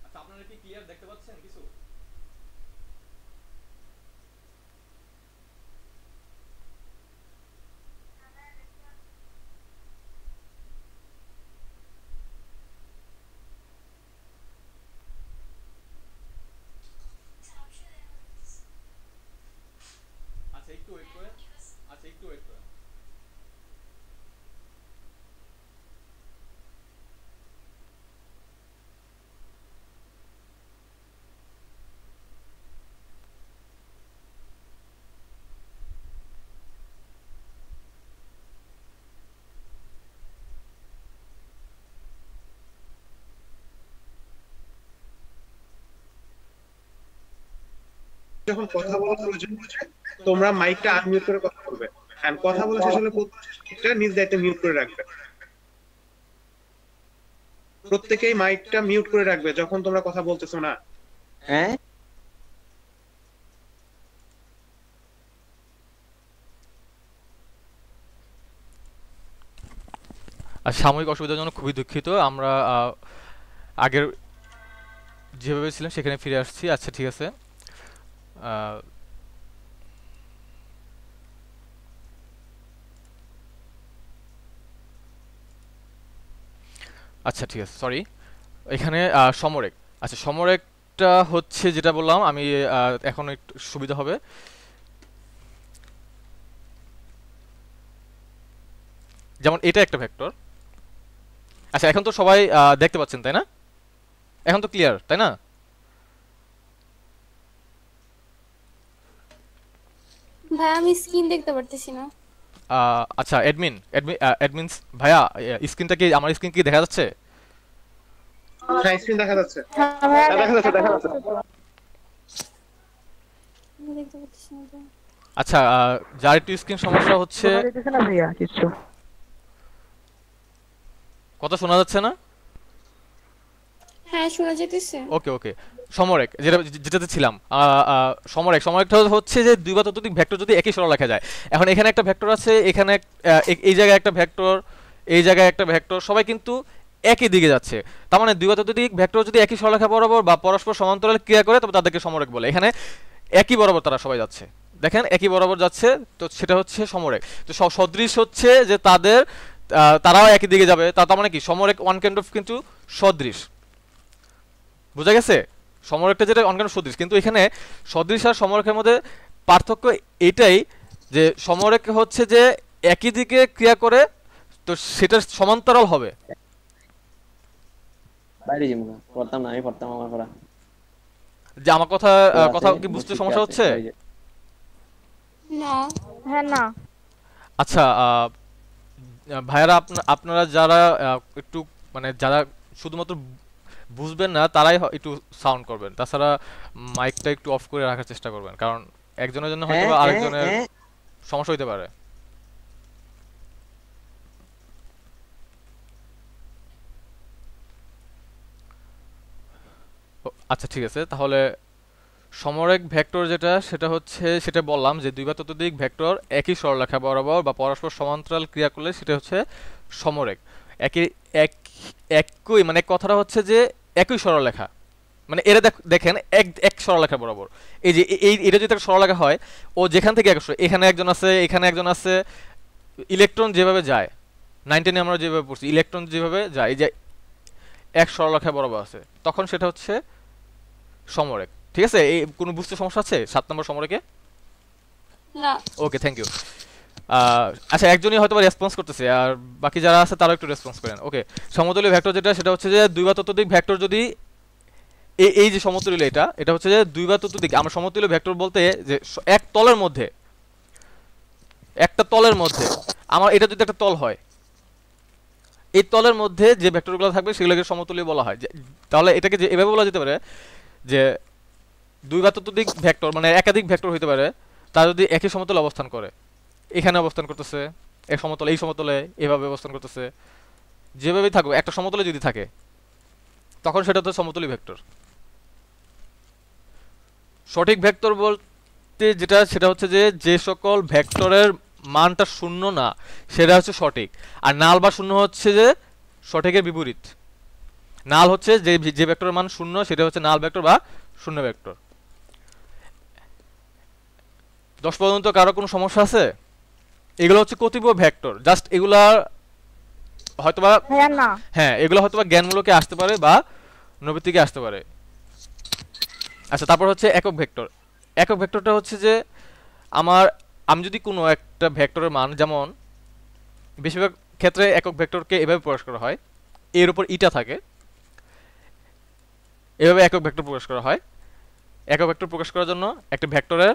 আচ্ছা আপনারা কি ক্লিয়ার দেখতে পাচ্ছেন কিছু? আচ্ছা একটু ওয়েট করেন। আচ্ছা একটু ওয়েট করেন। যখন কথা বলা প্রয়োজন হচ্ছে তোমরা মাইকটা আনমিউট করে কথা বলবে, এন্ড কথা বলা শেষ হলে মাইকটা নিজ দায়িত্বে মিউট করে রাখবে। প্রত্যেকেই মাইকটা মিউট করে রাখবে যখন তোমরা কথা বলতেছো না। হ্যাঁ আর সাময়িক অসুবিধার জন্য খুবই দুঃখিত। আমরা আগের যেভাবে ছিলাম সেখানে ফিরে আসছি। আচ্ছা ঠিক আছে। আহ, আচ্ছা ঠিক আছে, সরি। এখানে সমরেক। আচ্ছা সমরেকটা হচ্ছে যেটা বললাম আমি, এখন একটু সুবিধা হবে। যেমন এটা একটা ভেক্টর। আচ্ছা এখন তো সবাই দেখতে পাচ্ছেন তাই না? এখন তো ক্লিয়ার তাই না? ভাই আমি স্ক্রিন দেখতে পারতেছি না। আচ্ছা অ্যাডমিনস ভাইয়া, স্ক্রিনটা কি, আমার স্ক্রিন কি দেখা যাচ্ছে? হ্যাঁ স্ক্রিন দেখা যাচ্ছে। হ্যাঁ ভাইয়া দেখা যাচ্ছে দেখা যাচ্ছে। আমি দেখতে পারতেছি না তো। আচ্ছা যার একটু স্ক্রিন সমস্যা হচ্ছে, শোনা যেতেছে না ভাইয়া কিছু? কথা শোনা যাচ্ছে না? হ্যাঁ শোনা যেতেছে। ওকে ওকে। সমরেক যেটাতে ছিলাম, সমরেকটা হচ্ছে যে দুই বা ততোধিক ভেক্টর যদি একই সরলরেখা যায়। এখন এখানে একটা ভেক্টর আছে, এখানে এই জায়গায় একটা ভেক্টর, এই জায়গায় একটা ভেক্টর, সবাই কিন্তু একই দিকে যাচ্ছে। তার মানে দুই বা ততোধিক ভেক্টর যদি একই সরলরেখা বরাবর বা পরস্পর সমান্তরালে ক্রিয়া করে তবে তাদেরকে সমরেক বলে। এখানে একই বরাবর তারা সবাই যাচ্ছে, দেখেন একই বরাবর যাচ্ছে, তো সেটা হচ্ছে সমরেক। তো সদৃশ হচ্ছে যে তারাও একই দিকে যাবে, তার মানে কি সমরেক ওয়ান কাইন্ড অফ কিন্তু সদৃশ। বুঝা গেছে? সমরেখটা যেটা অনকাইন্ড অফ সদৃশ, কিন্তু এখানে সদৃশ আর সমরেখের মধ্যে পার্থক্য এটাই যে সমরেখ হচ্ছে যে একই দিকে ক্রিয়া করে, তো সেটা সমান্তরাল হবে। বাইরে যাবো না, পড়তাম না, আমি পড়তাম আমার পড়া যে আমার কথা কথা আছে, কি বুঝতে মুশকিল সমস্যা আছে, হচ্ছে? বাইরে যা। না হ্যাঁ না। আচ্ছা ভাইয়ারা, আপনারা যারা একটু মানে যারা শুধুমাত্র বুঝবেন না তারাই একটু সাউন্ড করবেন, তাছাড়া মাইকটা একটু অফ করে রাখার চেষ্টা করবেন, কারণ একজনের জন্য হয়তো বা আরেকজনের সমস্যা হইতে পারে। আচ্ছা ঠিক আছে, তাহলে সমরেখ ভেক্টর সেটা হচ্ছে, সেটা বললাম যে দুই বা ততোধিক ভেক্টর একই সরলরেখা বরাবর বা পরস্পর সমান্তরাল ক্রিয়া করলে সেটা হচ্ছে সমরেখ। একই এক একই মানে কথাটা হচ্ছে যে একই সরলরেখা, মানে এরা দেখেন এক এক সরলরেখা বরাবর। এই যে এটা যদি একটা সরলরেখা হয়, ও যেখান থেকে এখানে একজন আছে, এখানে একজন আছে, ইলেকট্রন যেভাবে যায় 9 আমরা যেভাবে পড়ছি, ইলেকট্রন যেভাবে যায় এই যে এক সরলরেখা বরাবর আছে, তখন সেটা হচ্ছে সমরেখ। ঠিক আছে, এই কোনো বুঝতে সমস্যা আছে 7 নম্বর সমরেখে? না। ওকে, থ্যাংক ইউ। আচ্ছা, একজনই হয়তো রেসপন্স করতেছে, আর বাকি যারা আছে তারাও একটু রেসপন্স করেন। ওকে, সমতলীয় ভেক্টর যেটা, সেটা হচ্ছে যে দুই বা ততোধিক ভেক্টর যদি এই যে সমতলীয় এটা হচ্ছে যে দুই বা ততোধিক, আমরা সমতলীয় ভেক্টর বলতে যে এক তলের মধ্যে, একটা তলের মধ্যে আমার এটা যদি একটা তল হয়, এই তলের মধ্যে যে ভেক্টরগুলো থাকবে সেগুলোকে সমতলীয় বলা হয়। তাহলে এটাকে যে এভাবে বলা যেতে পারে যে দুই বা ততোধিক ভেক্টর মানে একাধিক ভেক্টর হইতে পারে, তারা যদি একই সমতলে অবস্থান করে, এখানে অবস্থান করতেছে এক সমতলে, এই সমতলে এভাবে অবস্থান করতেছে, যেভাবেই থাকুক একটা সমতলে যদি থাকে, তখন সেটা তো সমতলী ভেক্টর। সঠিক ভেক্টর বলতে যেটা, সেটা হচ্ছে যে যে সকল ভেক্টরের মানটা শূন্য না সেটা হচ্ছে সঠিক, আর নাল বা শূন্য হচ্ছে যে সঠিকের বিপরীত। নাল হচ্ছে যে যে ভেক্টরের মান শূন্য সেটা হচ্ছে নাল ভেক্টর বা শূন্য ভেক্টর। 10 পর্যন্ত কারো কোনো সমস্যা আছে? এগুলো হচ্ছে কতিপয় ভেক্টর, জাস্ট এগুলা হয়তোবা ভাইয়া না। হ্যাঁ, এগুলো হয়তোবা জ্ঞানমূলকে আসতে পারে বা নৈবিত্তিকে আসতে পারে। আচ্ছা, তারপর হচ্ছে একক ভেক্টর। একক ভেক্টরটা হচ্ছে যে আমি যদি কোনো একটা ভেক্টরের মান, যেমন বেশিরভাগ ক্ষেত্রে একক ভেক্টরকে এভাবে প্রকাশ করা হয়, এর উপর ইটা থাকে, এভাবে একক ভেক্টর প্রকাশ করা হয়। একক ভেক্টর প্রকাশ করার জন্য একটা ভেক্টরের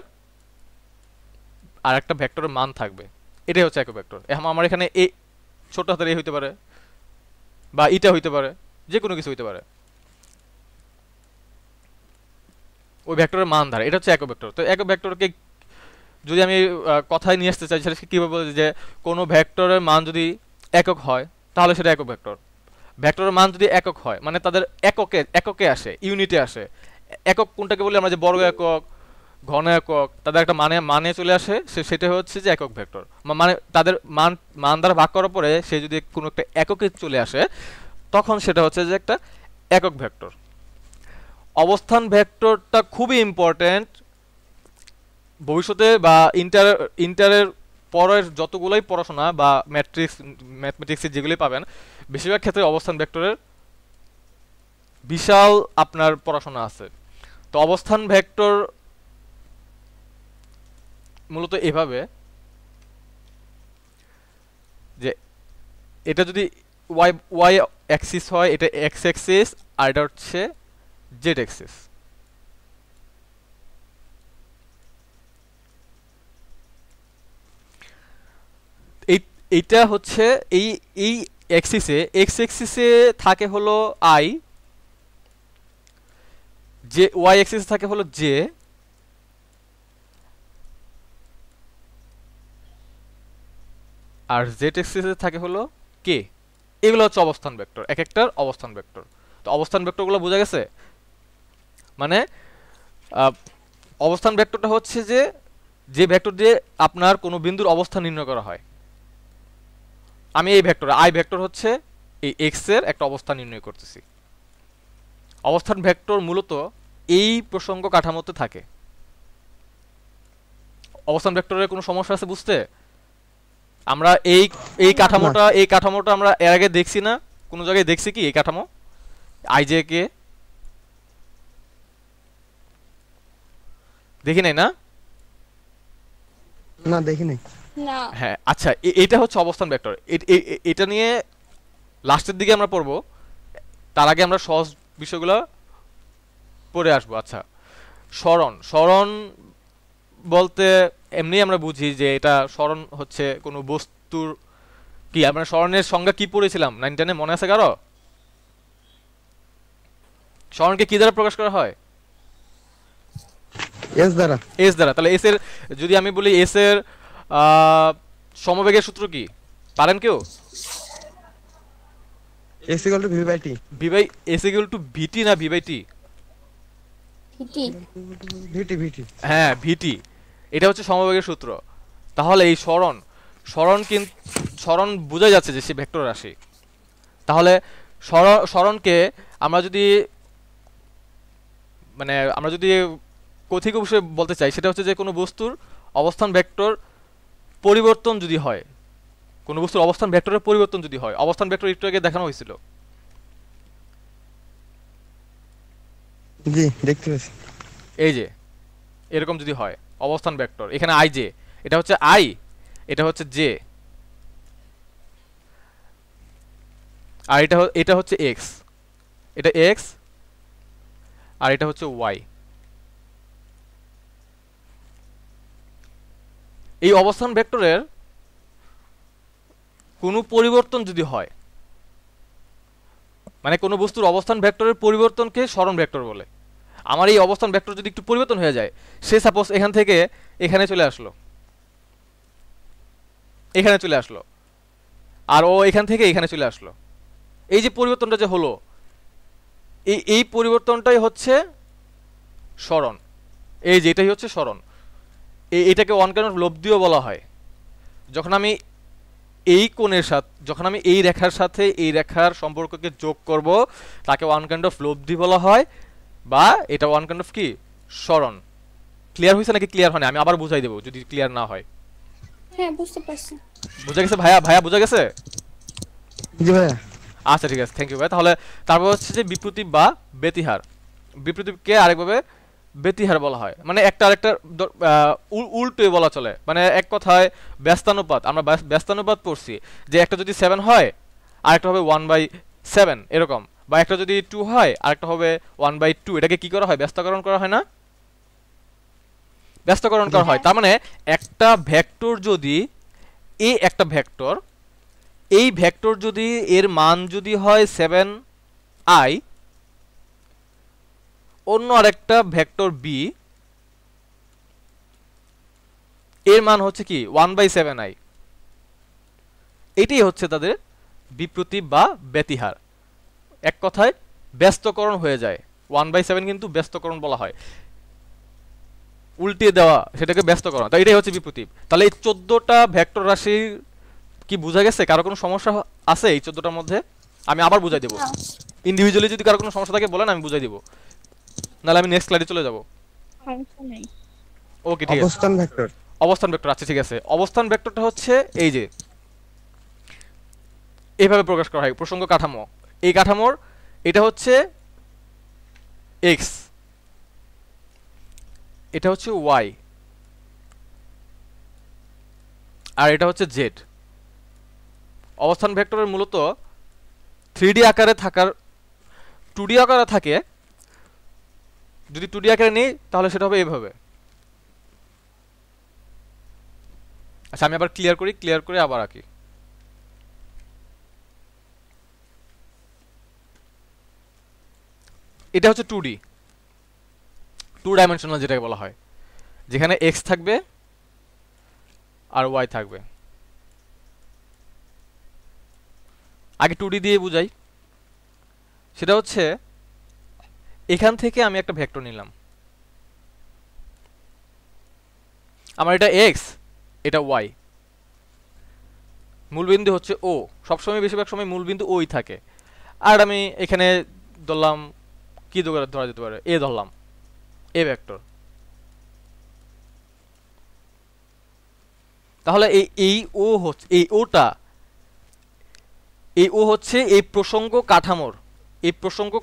আর একটা ভেক্টরের মান থাকবে, এটাই হচ্ছে একক ভেক্টর। এখন আমার এখানে এই ছোট হাতের এ হইতে পারে বা ইটা হইতে পারে, যে কোনো কিছু হইতে পারে, ওই ভেক্টরের মান ধারে, এটা হচ্ছে একক ভেক্টর। তো একক ভেক্টরকে যদি আমি কথায় নিয়ে আসতে চাই, সেটা কীভাবে বলে যে কোনো ভেক্টরের মান যদি একক হয় তাহলে সেটা একক ভেক্টর। ভেক্টরের মান যদি একক হয় মানে তাদের এককে আসে, ইউনিটে আসে। একক কোনটাকে বলি আমরা, যে বর্গ একক, ঘন একক, তাদের একটা মানে চলে আসে, সেটা হচ্ছে যে একক ভেক্টর। মানে তাদের মান দ্বারা ভাগ করার পরে সে যদি কোনো একটা এককে চলে আসে, তখন সেটা হচ্ছে যে একটা একক ভেক্টর। অবস্থান ভেক্টরটা খুবই ইম্পর্টেন্ট ভবিষ্যতে বা ইন্টারের পরের যতগুলোই পড়াশোনা বা ম্যাথমেটিক্সে যেগুলি পাবেন, বেশিরভাগ ক্ষেত্রে অবস্থান ভেক্টরের বিশাল আপনার পড়াশোনা আছে। তো অবস্থান ভেক্টর মূলত এভাবে যে এটা যদি ওয়াই অ্যাক্সিস হয়, এটা এক্স অ্যাক্সিস, আর এটা হচ্ছে জেড অ্যাক্সিস। এইটা হচ্ছে এই অ্যাক্সিসে, এক্স অ্যাক্সিসে থাকে হলো আই, যে ওয়াই অ্যাক্সিসে থাকে হলো জে, আর জেড অ্যাক্সিসে থাকে হলো কে। এগুলো হচ্ছে অবস্থান ভেক্টর, এক একটার অবস্থান ভেক্টর। তো অবস্থান ভেক্টরগুলো বোঝা গেছে? মানে অবস্থান ভেক্টরটা হচ্ছে যে ভেক্টর দিয়ে আপনার কোনো বিন্দুর অবস্থান নির্ণয় করা হয়। আমি এই ভেক্টর আই ভেক্টর হচ্ছে এই এক্স এর একটা অবস্থান নির্ণয় করতেছি। অবস্থান ভেক্টর মূলত এই প্রসঙ্গ কাঠামোতে থাকে। অবস্থান ভেক্টরের কোনো সমস্যা আছে বুঝতে? আমরা এই কাঠামোটা আমরা এর আগে দেখছি না? কোনো জায়গায় দেখছি কি এই কাঠামো আইজে কে? দেখি নাই না? না দেখি নাই। না। হ্যাঁ, আচ্ছা, এটা হচ্ছে অবস্থান ভেক্টর। এটা নিয়ে লাস্টের দিকে আমরা পড়বো, তার আগে আমরা সহজ বিষয়গুলো পড়ে আসবো। আচ্ছা, সরণ বলতে এমনি আমরা বুঝি যে এটা সরণ হচ্ছে কোনো বস্তুর কি, আমরা সরণের সংজ্ঞা কি পড়েছিলাম 9 10-এ, মনে আছে কারো? সরণকে কি দ্বারা প্রকাশ করা হয়? এস দ্বারা। এস দ্বারা। তাহলে এস এর যদি আমি বলি এস এর সমবেগের সূত্র কি পারেন কেউ? S equal to V by T. S equal to VT না ভি বাই টি? ভিটি। হ্যাঁ, ভিটি। এটা হচ্ছে সমবেগের সূত্র। তাহলে এই সরণ বোঝা যাচ্ছে যে সে ভেক্টর রাশি। তাহলে সরণকে আমরা যদি কথিক বিষয়ে বলতে চাই, সেটা হচ্ছে যে কোনো বস্তুর অবস্থান ভেক্টর পরিবর্তন যদি হয়, কোনো বস্তুর অবস্থান ভেক্টরের পরিবর্তন যদি হয়, অবস্থান ভেক্টর একটু আগে দেখানো হয়েছিল। জি দেখতে পাচ্ছি। এই যে এরকম যদি হয় অবস্থান ভেক্টর, এখানে আই জে, এটা হচ্ছে আই, এটা হচ্ছে জে, আর এটা হচ্ছে এক্স, এটা এক্স, আর এটা হচ্ছে ওয়াই। এই অবস্থান ভেক্টরের কোনো পরিবর্তন যদি হয়, মানে কোনো বস্তুর অবস্থান ভেক্টরের পরিবর্তনকে সরণ ভেক্টর বলে। আমার এই অবস্থান ভেক্টর যদি একটু পরিবর্তন হয়ে যায়, সে সাপোজ এখান থেকে এখানে চলে আসলো, এখানে চলে আসলো, আর ও এখান থেকে এখানে চলে আসলো, এই যে পরিবর্তনটা যে হলো, এই পরিবর্তনটাই হচ্ছে সরণ। এই যে এটাই হচ্ছে সরণ। এটাকে ওয়ান কাইন্ড অফ লব্ধিও বলা হয়। যখন আমি এই কোণের সাথে, যখন আমি এই রেখার সাথে এই রেখার সম্পর্ককে যোগ করব, তাকে ওয়ান কাইন্ড অফ লব্ধি বলা হয়, বা এটা ওয়ান কাইন্ড অফ কি সরণ। ক্লিয়ার হয়েছে নাকি ক্লিয়ার হয়নি? আমি আবার বুঝাই দেবো যদি ক্লিয়ার না হয়। হ্যাঁ বুঝতে পারছি। বুঝা গেছে ভাইয়া? ভাইয়া বুঝা গেছে? জি ভাইয়া। আচ্ছা ঠিক আছে, থ্যাংক ইউ ভাই। তাহলে তারপর হচ্ছে যে বিপ্রতীপ বা ব্যতিহার। বিপ্রতীপকে আরেকভাবে ব্যতিহার বলা হয়, মানে একটা আরেকটা উল্টো বলা চলে, মানে এক কথায় ব্যস্তানুপাত। আমরা ব্যস্তানুপাত পড়ছি যে একটা যদি 7 হয় আরেকটা হবে 1/7 এরকম, বা একটা যদি 2 হয় আরেকটা হবে 1/2। এটাকে কি করা হয়? ব্যস্তকরণ করা হয় না? ব্যস্তকরণ করা হয়। তার মানে একটা ভেক্টর যদি, একটা ভেক্টর, এই ভেক্টর যদি এর মান যদি হয় 7i, অন্য আরেকটা ভেক্টর বি, এর মান হচ্ছে কি 1/7i। এটাই হচ্ছে তাদের বিপ্রতীপ বা ব্যতিহার। এক কথায় ব্যস্তকরণ হয়ে যায়। 1/7 কিন্তু ব্যস্তকরণ বলা হয়, উল্টিয়ে দেওয়া, সেটাকে ব্যস্তকরণ। তাই এটাই হচ্ছে বিপ্রতীপ। তাহলে এই 14টা ভেক্টর রাশি কি বোঝা গেছে? কারো কোনো সমস্যা আছে এই 14টার মধ্যে? আমি আবার বুঝাই দেবো। ইন্ডিভিজুয়ালি যদি কারো কোনো সমস্যা থাকে বলেন, আমি বুঝাই দিব, নাহলে আমি নেক্সট স্লাইডে চলে যাব। সমস্যা নেই। ওকে ঠিক আছে। অবস্থান ভেক্টর। অবস্থান ভেক্টর, আচ্ছা ঠিক আছে। অবস্থান ভেক্টরটা হচ্ছে এই যে এইভাবে প্রকাশ করা হয়, প্রসঙ্গ কাঠামো। এই কাঠামোর এটা হচ্ছে এক্স, এটা হচ্ছে ওয়াই, আর এটা হচ্ছে জেড। অবস্থান ভেক্টরের মূলত 3D আকারে থাকার, 2D আকারে থাকে। যদি 2D আকারে নিই তাহলে সেটা হবে এইভাবে। আচ্ছা আমি আবার ক্লিয়ার করে আবার আঁকি। এটা হচ্ছে 2D, 2 ডাইমেনশনাল যেটাকে বলা হয়, যেখানে এক্স থাকবে আর ওয়াই থাকবে। আগে 2D দিয়ে বুঝাই। সেটা হচ্ছে এখান থেকে আমি একটা ভেক্টর নিলাম, আমার এটা এক্স, এটা ওয়াই, মূলবিন্দু হচ্ছে ও। সবসময় বেশিরভাগ সময় মূলবিন্দু ওই থাকে। আর আমি এখানে ধরলাম, কি ধরা যেতে পারে, এ ধরলাম, এ ভেক্টর। তাহলে এই ও হচ্ছে, এই ও হচ্ছে এই প্রসঙ্গ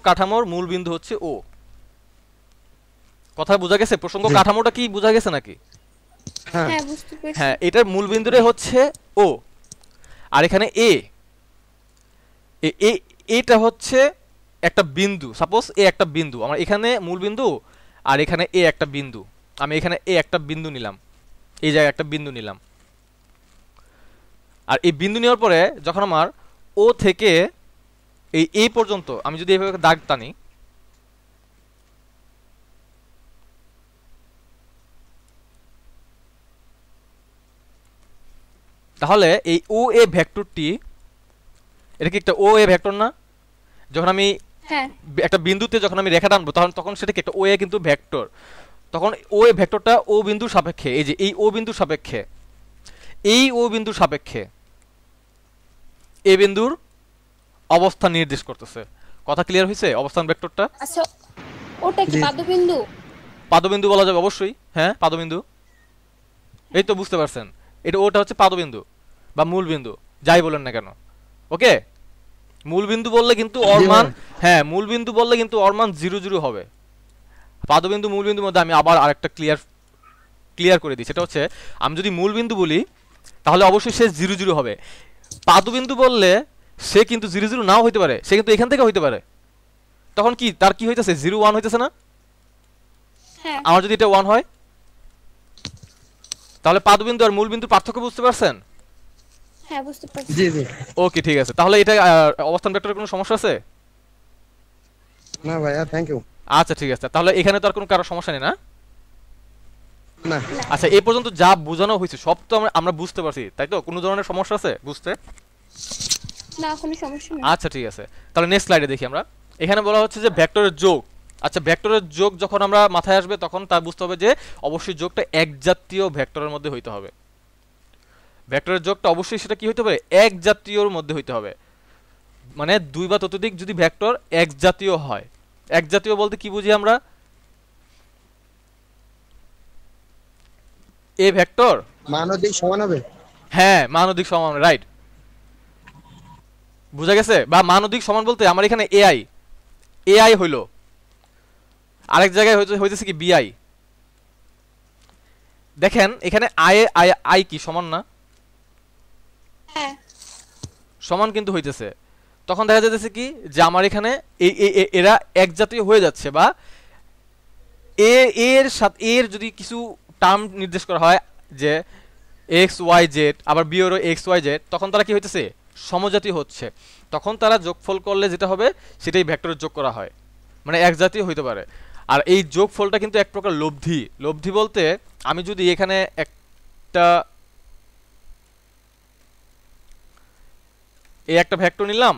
কাঠামোর মূলবিন্দু হচ্ছে ও। কথা বোঝা গেছে? প্রসঙ্গ কাঠামোটা কি বোঝা গেছে নাকি? হ্যাঁ বুঝতে পারছি। হ্যাঁ, এটার মূলবিন্দুরে হচ্ছে ও, আর এখানে এটা হচ্ছে একটা বিন্দু। সাপোজ এ একটা বিন্দু, আমার এখানে মূলবিন্দু, আর এখানে এ একটা বিন্দু। আমি এখানে এ একটা বিন্দু নিলাম, এই জায়গায় একটা বিন্দু নিলাম। আর এই বিন্দু নেওয়ার পরে যখন আমার ও থেকে এই পর্যন্ত আমি যদি এইভাবে দাগ টানি, তাহলে এই ও এ ভেক্টরটি, এটা কি একটা ও এ ভেক্টর না? যখন আমি একটা বিন্দুতে যখন আমি রেখা টানবো তখন সেটা কি একটা ও এ কিন্তু ভেক্টর। তখন ও এ ভেক্টরটা ও বিন্দুর সাপেক্ষে, এই যে এই ও বিন্দুর সাপেক্ষে, এই ও বিন্দুর সাপেক্ষে এ বিন্দুর অবস্থান নির্দেশ করতেছে। কথা ক্লিয়ার হয়েছে? অবস্থান ভেক্টরটা আচ্ছা ওটা কি জি। পাদবিন্দু? পাদবিন্দু বলা যাবে অবশ্যই, হ্যাঁ পাদবিন্দু। এই তো বুঝতে পারছেন, ওটা হচ্ছে পাদবিন্দু বা মূল বিন্দু, যাই বলেন না কেন। ওকে, মূল বিন্দু বললে কিন্তু ওর জি মান, ভাই। হ্যাঁ মূল বিন্দু বললে কিন্তু ওর মান 0 0 হবে। পাদবিন্দু মূল বিন্দুর মধ্যে আমি আবার আরেকটা ক্লিয়ার করে দিই, সেটা হচ্ছে আমি যদি মূল বিন্দু বলি তাহলে অবশ্যই সে 0 0 হবে। পাদবিন্দু বললে সে কিন্তু 0 0 নাও হইতে পারে, সে কিন্তু এখান থেকে হইতে পারে। তখন কি তার কি হইতেছে, 0 1 হইতেছে না? হ্যাঁ আমার যদি এটা 1 হয়, তাহলে পাদবিন্দু আর মূল বিন্দুর পার্থক্য বুঝতে পারছেন? হ্যাঁ বুঝতে পারছি। জি জি। ওকে ঠিক আছে, তাহলে এটা অবস্থান ভেক্টরের কোনো সমস্যা আছে? না ভাইয়া, থ্যাংক ইউ। আচ্ছা ঠিক আছে, তাহলে এখানে তো আর কোনো কারো সমস্যা নেই না? না আচ্ছা এই পর্যন্ত যা বোঝানো হয়েছে সব তো আমরা বুঝতে পারছি, তাই তো? কোনো ধরনের সমস্যা আছে বুঝতে? না কোনো সমস্যা নেই। আচ্ছা ঠিক আছে, তাহলে নেক্সট স্লাইডে দেখি আমরা। এখানে বলা হচ্ছে যে ভেক্টরের যোগ। আচ্ছা ভেক্টরের যোগ যখন আমরা মাথায় আসবে তখন তা বুঝতে হবে যে অবশ্যই যোগটা একজাতীয় ভেক্টরের মধ্যে হইতে হবে। ভেক্টরের যোগটা অবশ্যই সেটা কি হইতে হবে, একজাতীয়র মধ্যে হইতে হবে। মানে দুই বা ততোধিক যদি ভেক্টর একজাতীয় হয়। একজাতীয় বলতে কি বুঝি আমরা? এ ভেক্টর, মান ও দিক সমান হবে। হ্যাঁ মান ও দিক সমান, রাইট, বুঝা গেছে? বা মান ও দিক সমান বলতে আমার এখানে এআই হইল, আরেক জায়গায় হইতেছে কি বিআই। দেখেন এখানে আই কি সমান না? হ্যাঁ সমান কিন্তু হইতেছে। তখন দেখা যাচ্ছে কি যে আমার এখানে এরা একজাতীয় হয়ে যাচ্ছে, বা এর সাথে এর যদি কিছু টার্ম নির্দেশ করা হয় যে এক্স ওয়াই জেড, আবার বি এরও এক্স ওয়াই জেড, তখন তারা কি হইতেছে, সমজাতীয় হচ্ছে। তখন তারা যোগফল করলে যেটা হবে সেটাই ভেক্টরের যোগ করা হয়, মানে একজাতীয় হইতে পারে। আর এই যোগফলটা কিন্তু এক প্রকার লব্ধি। লব্ধি বলতে আমি যদি এখানে একটা ভেক্টর নিলাম,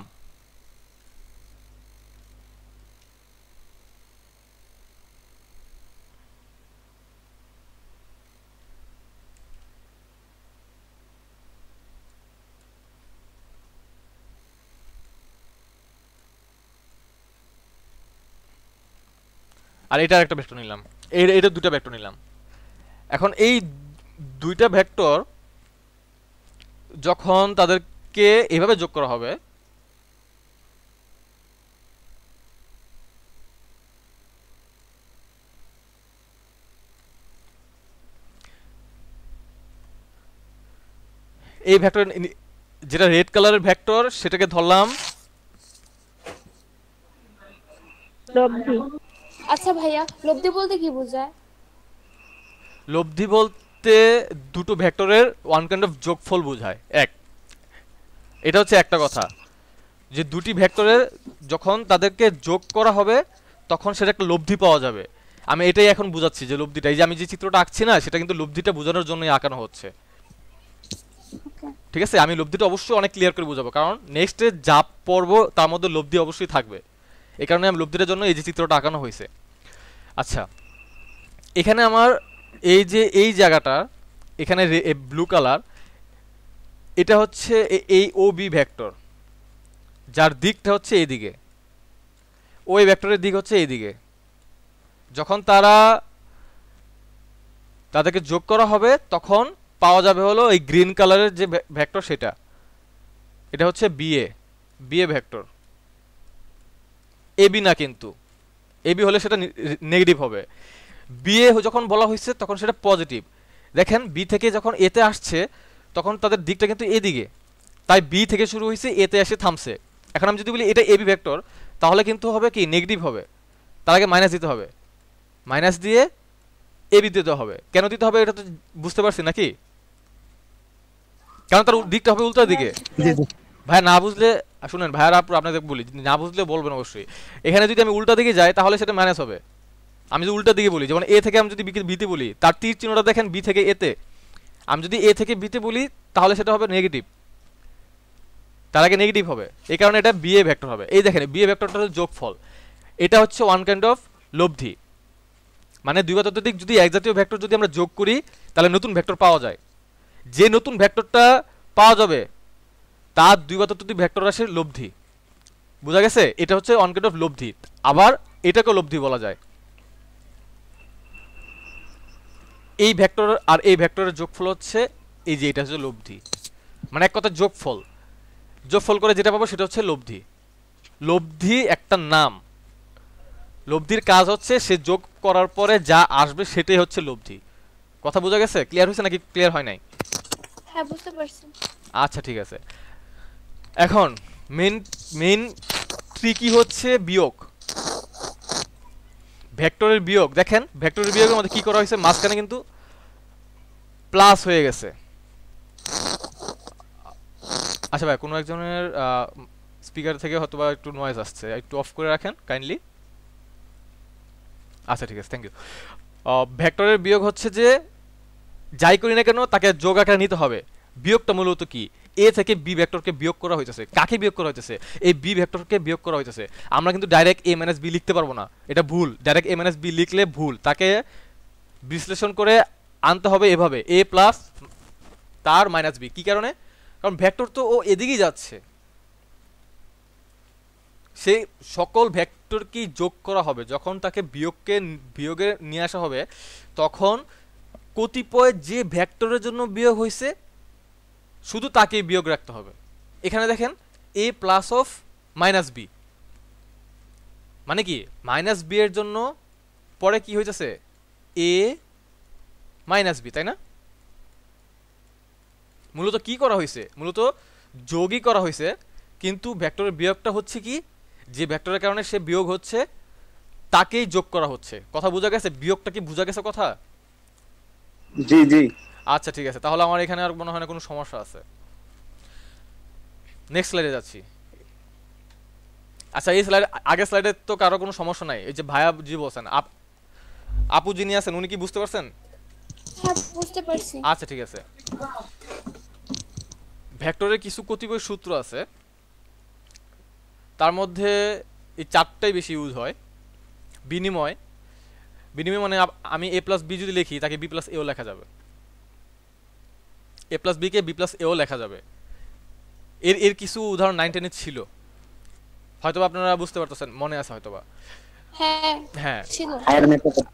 আর এটার একটা ভেক্টর নিলাম, এটা দুটো ভেক্টর নিলাম। এখন এই দুইটা ভেক্টর যখন তাদেরকে এভাবে যোগ করা হবে, এই ভেক্টর যেটা রেড কালারের ভেক্টর সেটাকে ধরলাম লব্ধি। আচ্ছা ভাইয়া লব্ধি বলতে কি বোঝায়? লব্ধি বলতে দুটো ভেক্টরের ওয়ান কাইন্ড অফ যোগফল বোঝায়। এটা হচ্ছে একটা কথা, যে দুটি ভেক্টরের যখন তাদেরকে যোগ করা হবে তখন সেটা একটা লব্ধি পাওয়া যাবে। আমি এটাই এখন বুঝাচ্ছি যে লব্ধিটা, এই যে আমি যে চিত্রটা আঁকছি না, সেটা কিন্তু লব্ধিটা বোঝানোর জন্যই আঁকানো হচ্ছে। ঠিক আছে, আমি লব্ধিটা অবশ্যই অনেক ক্লিয়ার করে বুঝাবো, কারণ নেক্সটে যা পড়ব তার মধ্যে লব্ধি অবশ্যই থাকবে। এই কারণে আমি লব্ধিটার জন্য এই যে চিত্রটা আঁকানো হয়েছে। আচ্ছা এখানে আমার এই যে এই জায়গাটা এখানে ব্লু কালার, এটা হচ্ছে এই ও বি ভেক্টর, যার দিকটা হচ্ছে এইদিকে, ওই ভেক্টরের দিক হচ্ছে এইদিকে। যখন তাদেরকে যোগ করা হবে তখন পাওয়া যাবে হলো এই গ্রিন কালারের যে ভেক্টর, সেটা এটা হচ্ছে বিএ ভেক্টর। এবি না, কিন্তু এবি হলে সেটা নেগেটিভ হবে। বিএ যখন বলা হয়েছে তখন সেটা পজিটিভ। দেখেন বি থেকে যখন এতে আসছে তখন তাদের দিকটা কিন্তু এদিকে, তাই বি থেকে শুরু হয়েছে এতে এসে থামছে। এখন আমি যদি বলি এটা এবি ভেক্টর, তাহলে কিন্তু হবে কি নেগেটিভ হবে, তার আগে মাইনাস দিতে হবে, মাইনাস দিয়ে এবি দিতে হবে। কেন দিতে হবে এটা তো বুঝতে পারছি নাকি? কারণ তার দিকটা হবে উল্টা দিকে। জি জি। ভাই না বুঝলে শুনেন, ভাইয়ারা আপনাদের বলি, না বুঝলে বলবেন অবশ্যই। এখানে যদি আমি উল্টা দিকে যাই তাহলে সেটা মাইনাস হবে। আমি যদি উল্টা দিকে বলি, যেমন এ থেকে আমি যদি বিতে বলি, তার তীর চিহ্নটা দেখেন বি থেকে এতে, আমি যদি এ থেকে বিতে বলি তাহলে সেটা হবে নেগেটিভ, তার আগে নেগেটিভ হবে। এই কারণে এটা বিএ ভেক্টর হবে। এই দেখেন বিএ ভেক্টরটা হচ্ছে যোগফল, এটা হচ্ছে ওয়ান কাইন্ড অফ লব্ধি। মানে দুই বা ততোধিক যদি একজাতীয় ভেক্টর যদি আমরা যোগ করি তাহলে নতুন ভেক্টর পাওয়া যায়। যে নতুন ভেক্টরটা পাওয়া যাবে তার দুই বা ততোধিক ভেক্টর রাশির লব্ধি। বুঝা গেছে? এটা হচ্ছে ওয়ান কাইন্ড অফ লব্ধি। আবার এটাকে লব্ধি বলা যায়। এই ভেক্টর আর এই ভেক্টরের যোগফল হচ্ছে এই যে এটা হচ্ছে লব্ধি, মানে এক কথা যোগফল। যোগফল করে যেটা পাবো সেটা হচ্ছে লব্ধি। লব্ধি একটা নাম। লব্ধির কাজ হচ্ছে সে যোগ করার পরে যা আসবে সেটাই হচ্ছে লব্ধি। কথা বোঝা গেছে? ক্লিয়ার হয়েছে নাকি ক্লিয়ার হয় নাই? হ্যাঁ বুঝতে পারছি। আচ্ছা ঠিক আছে। এখন মেইন ট্রিকি হচ্ছে বিয়োগ, ভেক্টরের বিয়োগ। দেখেন ভেক্টরের বিয়োগের মধ্যে কি করা হয়েছে, মাঝখানে কিন্তু প্লাস হয়ে গেছে। আচ্ছা ভাই, কোনো একজনের স্পিকার থেকে হয়তো বা একটু নয়েজ আসছে, একটু অফ করে রাখেন কাইন্ডলি। আচ্ছা ঠিক আছে, থ্যাংক ইউ। ভেক্টরের বিয়োগ হচ্ছে যে যাই করি না কেন তাকে যোগ আকারে নিতে হবে। বিয়োগটা মূলত কি, এ থেকে বি ভেক্টরকে বিয়োগ করা হইতেছে। কাকে বিয়োগ করা হইতেছে? এই বি ভেক্টরকে বিয়োগ করা হইতেছে। আমরা কিন্তু ডাইরেক্ট এ মাইনাস বি লিখতে পারবো না, এটা ভুল। ডাইরেক্ট এ মাইনাস বি লিখলে ভুল, তাকে বিশ্লেষণ করে আনতে হবে এভাবে, এ প্লাস তার মাইনাস বি। কি কারণে? কারণ ভেক্টর তো ও এদিকেই যাচ্ছে, সেই সকল ভেক্টরকেই যোগ করা হবে। যখন তাকে বিয়োগে নিয়ে আসা হবে তখন কতিপয় যে ভেক্টরের জন্য বিয়োগ হয়েছে শুধু তাকেই বিয়োগ রাখতে হবে। এখানে দেখেন এ প্লাস অফ মাইনাস বি, মানে কি মাইনাস বি এর জন্য পরে কি হইতেছে এ মাইনাস বি, তাই না? মূলত কি করা হয়েছে, মূলত যোগই করা হয়েছে, কিন্তু ভেক্টরের বিয়োগটা হচ্ছে কি, যে ভেক্টরের কারণে সে বিয়োগ হচ্ছে তাকেই যোগ করা হচ্ছে। কথা বোঝা গেছে? বিয়োগটা কি বোঝা গেছে কথা? জি জি। আচ্ছা ঠিক আছে, তাহলে আমার এখানে আর মনে হয় না কোনো সমস্যা আছে। নেক্সট স্লাইডে যাচ্ছি। আচ্ছা এই স্লাইড, আগের স্লাইডে তো কারো কোনো সমস্যা নাই। এই যে ভাইয়া জি বলছেন, আপু যিনি আছেন উনি কি বুঝতে পারছেন? হ্যাঁ বুঝতে পারছি। আচ্ছা ঠিক আছে। ভেক্টরের কিছু কতিপয় সূত্র আছে, তার মধ্যে এই চারটাই বেশি ইউজ হয়। বিনিময়, বিনিময় মানে আমি এ প্লাস বি যদি লিখি তাকে বি প্লাস এও লেখা যাবে, এ plus B K B plus এও লেখা যাবে। এর কিছু উদাহরণ 9 10 এ ছিল, হয়তোবা আপনারা বুঝতে পারতেছেন, মনে আছে হয়তোবা। হ্যাঁ হ্যাঁ ছিল।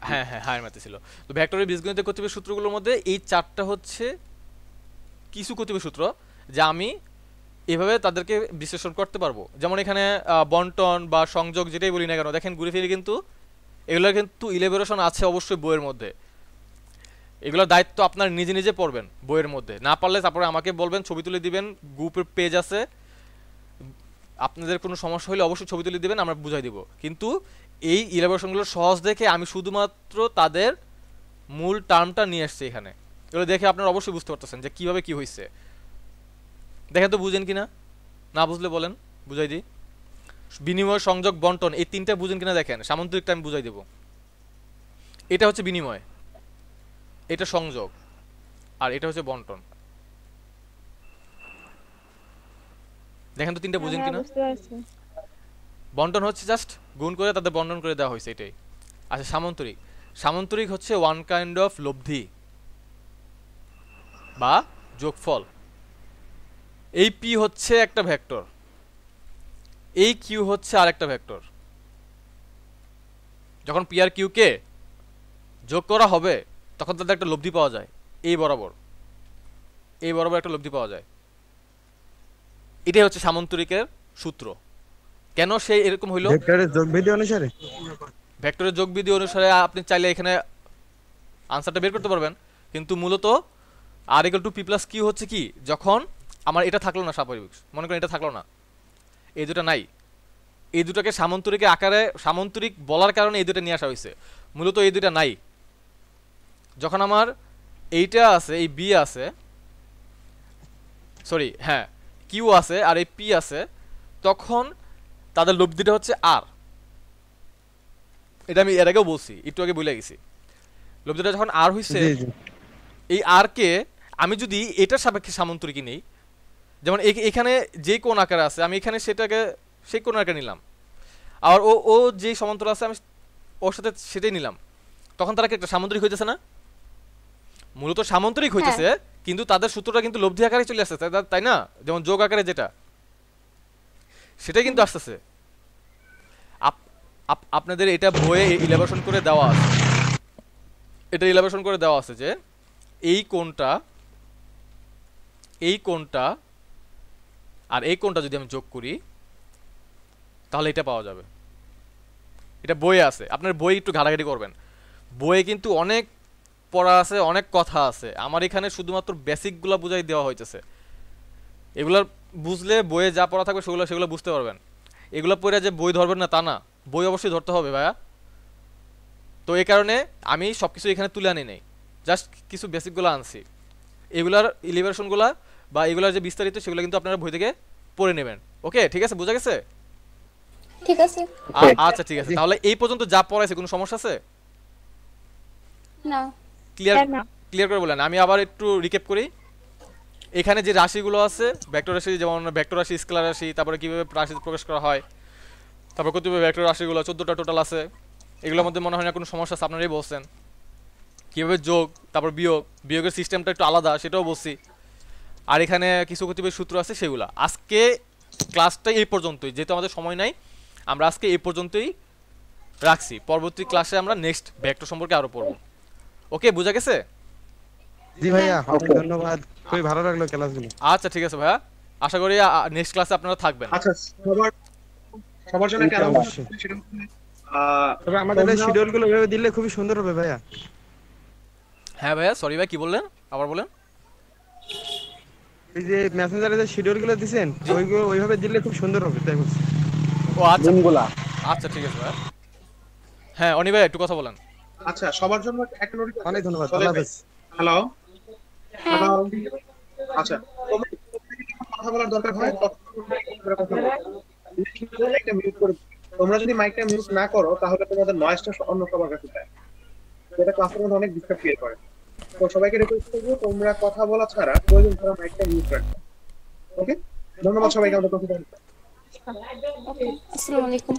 হ্যাঁ হ্যাঁ হায়ার ম্যাথে ছিল। তো ভেক্টরের বীজগণিতের কতিপয় সূত্রগুলোর মধ্যে এই চারটা হচ্ছে কিছু কতিপয় সূত্র যা আমি এভাবে তাদেরকে বিশ্লেষণ করতে পারবো। যেমন এখানে বন্টন বা সংযোগ যেটাই বলি না কেন, দেখেন ঘুরে ফিরে কিন্তু এগুলোর কিন্তু ইলাবোরেশন আছে অবশ্যই বইয়ের মধ্যে। এগুলোর দায়িত্ব আপনার নিজে নিজে পড়বেন বইয়ের মধ্যে, না পারলে তারপরে আমাকে বলবেন, ছবি তুলে দিবেন, গ্রুপের পেজ আছে, আপনাদের কোনো সমস্যা হলে অবশ্যই ছবি তুলে দিবেন, আমরা বুঝাই দিব। কিন্তু এই ইলাবোরেশনগুলো সহজ দেখে আমি শুধুমাত্র তাদের মূল টার্মটা নিয়ে আসছি এখানে। এগুলো দেখে আপনারা অবশ্যই বুঝতে পারতেছেন যে কীভাবে কী হয়েছে। দেখেন তো বুঝেন কিনা, না বুঝলে বলেন বুঝাই দিই। বিনিময়, সংযোগ, বন্টন এই তিনটা বুঝেন কিনা দেখেন, সামন্তরিকটা আমি বুঝাই দেব। এটা হচ্ছে বিনিময়, এটা সংযোগ, আর এটা হচ্ছে বন্টন। দেখেন তো তিনটা বুঝেন কিনা। বুঝতে পারছি। বন্টন হচ্ছে জাস্ট গুণ করে তাদের বন্টন করে দেওয়া হয়েছে, এটাই। আচ্ছা সামন্তরিক, সামন্তরিক হচ্ছে ওয়ান কাইন্ড অফ লব্ধি বা যোগফল। এই পি হচ্ছে একটা ভেক্টর, এই কিউ হচ্ছে আরেকটা ভেক্টর। যখন পি আর কিউ কে যোগ করা হবে তখন তাদের একটা লব্ধি পাওয়া যায়, এই বরাবর, এই বরাবর একটা লব্ধি পাওয়া যায়। এটাই হচ্ছে সামন্তরিকের সূত্র। কেন সে এরকম হইল? ভেক্টরের যোগবিধি অনুসারে, ভেক্টরের যোগবিধি অনুসারে আপনি চাইলে এখানে আনসারটা বের করতে পারবেন, কিন্তু মূলত R equal to P plus Q হচ্ছে কি, যখন আমার এটা থাকলো না, স্বাভাবিক মনে করেন এটা থাকলো না, এই দুটা নাই, এই দুটাকে সামন্তরিকের আকারে সামন্তরিক বলার কারণে এই দুটা নিয়ে আসা হয়েছে। মূলত এই দুটা নাই, যখন আমার এইটা আছে, এই বি আছে, সরি হ্যাঁ কিউ আছে আর এই পি আছে, তখন তাদের লব্ধিটা হচ্ছে আর। এটা আমি এর আগেও বলছি, একটু আগে বলে গেছি। লব্ধিটা যখন আর হইছে, এই আর কে আমি যদি এটার সাপেক্ষে সামন্তরিকই নেই, যেমন এখানে যে কোন আকারে আছে আমি এখানে সেটাকে সেই কোন আকারে নিলাম, আর ও ও যে সমান্তরাল আছে আমি ওর সাথে সেটাই নিলাম, তখন তারা কি একটা সামন্তরিক হইতেছে না? মূলত সামন্তরিক হইতেছে, কিন্তু তাদের সূত্রটা কিন্তু লব্ধি আকারে চলে আসছে, তাই না? যেমন যোগ আকারে যেটা, সেটাই কিন্তু আসতেছে। আপনাদের এটা বইয়ে ইলাবোরেশন করে দেওয়া আছে, এটা ইলাবোরেশন করে দেওয়া আছে যে এই কোণটা আর এই কোণটা যদি আমি যোগ করি তাহলে এটা পাওয়া যাবে। এটা বইয়ে আছে, আপনার বই একটু ঘাটাঘাটি করবেন, বইয়ে কিন্তু অনেক পড়া আছে, অনেক কথা আছে। আমার এখানে শুধুমাত্র বেসিকগুলো বুঝাই দেওয়া হইতেছে, এগুলো বুঝলে বইয়ে যা পড়া থাকবে সেগুলো বুঝতে পারবেন। এগুলো পড়ে যে বই ধরবেন না তা না, বই অবশ্যই ধরতে হবে ভাইয়া। তো এই কারণে আমি সব কিছু এখানে তুলে আনি নাই, জাস্ট কিছু বেসিকগুলো আনছি। এগুলার ইলিভারেশনগুলো বা এগুলার যে বিস্তারিত সেগুলো কিন্তু আপনারা বই থেকে পড়ে নেবেন। ওকে, ঠিক আছে, বোঝা গেছে? ঠিক আছে। আচ্ছা ঠিক আছে, তাহলে এই পর্যন্ত যা পড়াইছে কোনো সমস্যা আছে? না। ক্লিয়ার না। ক্লিয়ার করে বলেন। আমি আবার একটু রিক্যাপ করি। এখানে যে রাশিগুলো আছে, ভেক্টর রাশি, যেমন ভেক্টর রাশি, স্কেলার রাশি, তারপরে কিভাবে রাশি প্রকাশ করা হয়, তারপর কতিপয় ভেক্টর রাশিগুলো 14টা টোটাল আছে। এগুলোর মধ্যে মনে হয় না কোনো সমস্যা আছে, আপনারাই বলছেন। কীভাবে যোগ, তারপর বিয়োগের সিস্টেমটা একটু আলাদা, সেটাও বলছি। আর এখানে কিছু কতিপয় সূত্র আছে সেগুলো। আজকে ক্লাসটা এই পর্যন্তই, যেহেতু আমাদের সময় নাই, আমরা আজকে এই পর্যন্তই রাখছি। পরবর্তী ক্লাসে আমরা নেক্সট ভেক্টর সম্পর্কে আরো পড়ব। ওকে, বোঝা গেছে? জি ভাইয়া, অনেক ধন্যবাদ, খুবই ভালো লাগলো ক্লাসগুলো। আচ্ছা ঠিক আছে ভাইয়া, আশা করি নেক্সট ক্লাসে আপনারা থাকবেন। আচ্ছা, সবার জন্য একটা অবশ্যই। তবে আমাদের শিডিউল গুলো এভাবে দিলে খুবই সুন্দর হবে ভাইয়া। হ্যাঁ ভাইয়া, সরি ভাই, কি বললেন, আবার বলেন। এই যে মেসেঞ্জারে যে শিডিউল গুলো দিবেন ওইগুলো ওইভাবে দিলে খুব সুন্দর হবে, তাই বলছি। ও আচ্ছা, আচ্ছা ঠিক আছে ভাইয়া। হ্যাঁ অনি ভাই, একটু কথা বলেন। আচ্ছা, সবার জন্য একটা নোটিশ। অনেক ধন্যবাদ, আল্লাহ হাফেজ। হ্যালো হ্যাঁ। হ্যালো। আচ্ছা, তোমরা কথা বলার দরকার হয় মাইকটা মিউট করে। তোমরা যদি মাইকটা মিউট না করো তাহলে তোমাদের নয়েজটা অন্য সবার কাছে যায়, যেটা ক্লাসের মধ্যে অনেক ডিস্টার্ব ক্রিয়েট করে। তো সবাইকে রিকোয়েস্ট করবো তোমরা কথা বলা ছাড়া প্রয়োজন ছাড়া মাইকটা মিউট রাখবে। ওকে, ধন্যবাদ সবাইকে আমাদের কথা বলার জন্য। ওকে, আসসালামু আলাইকুম।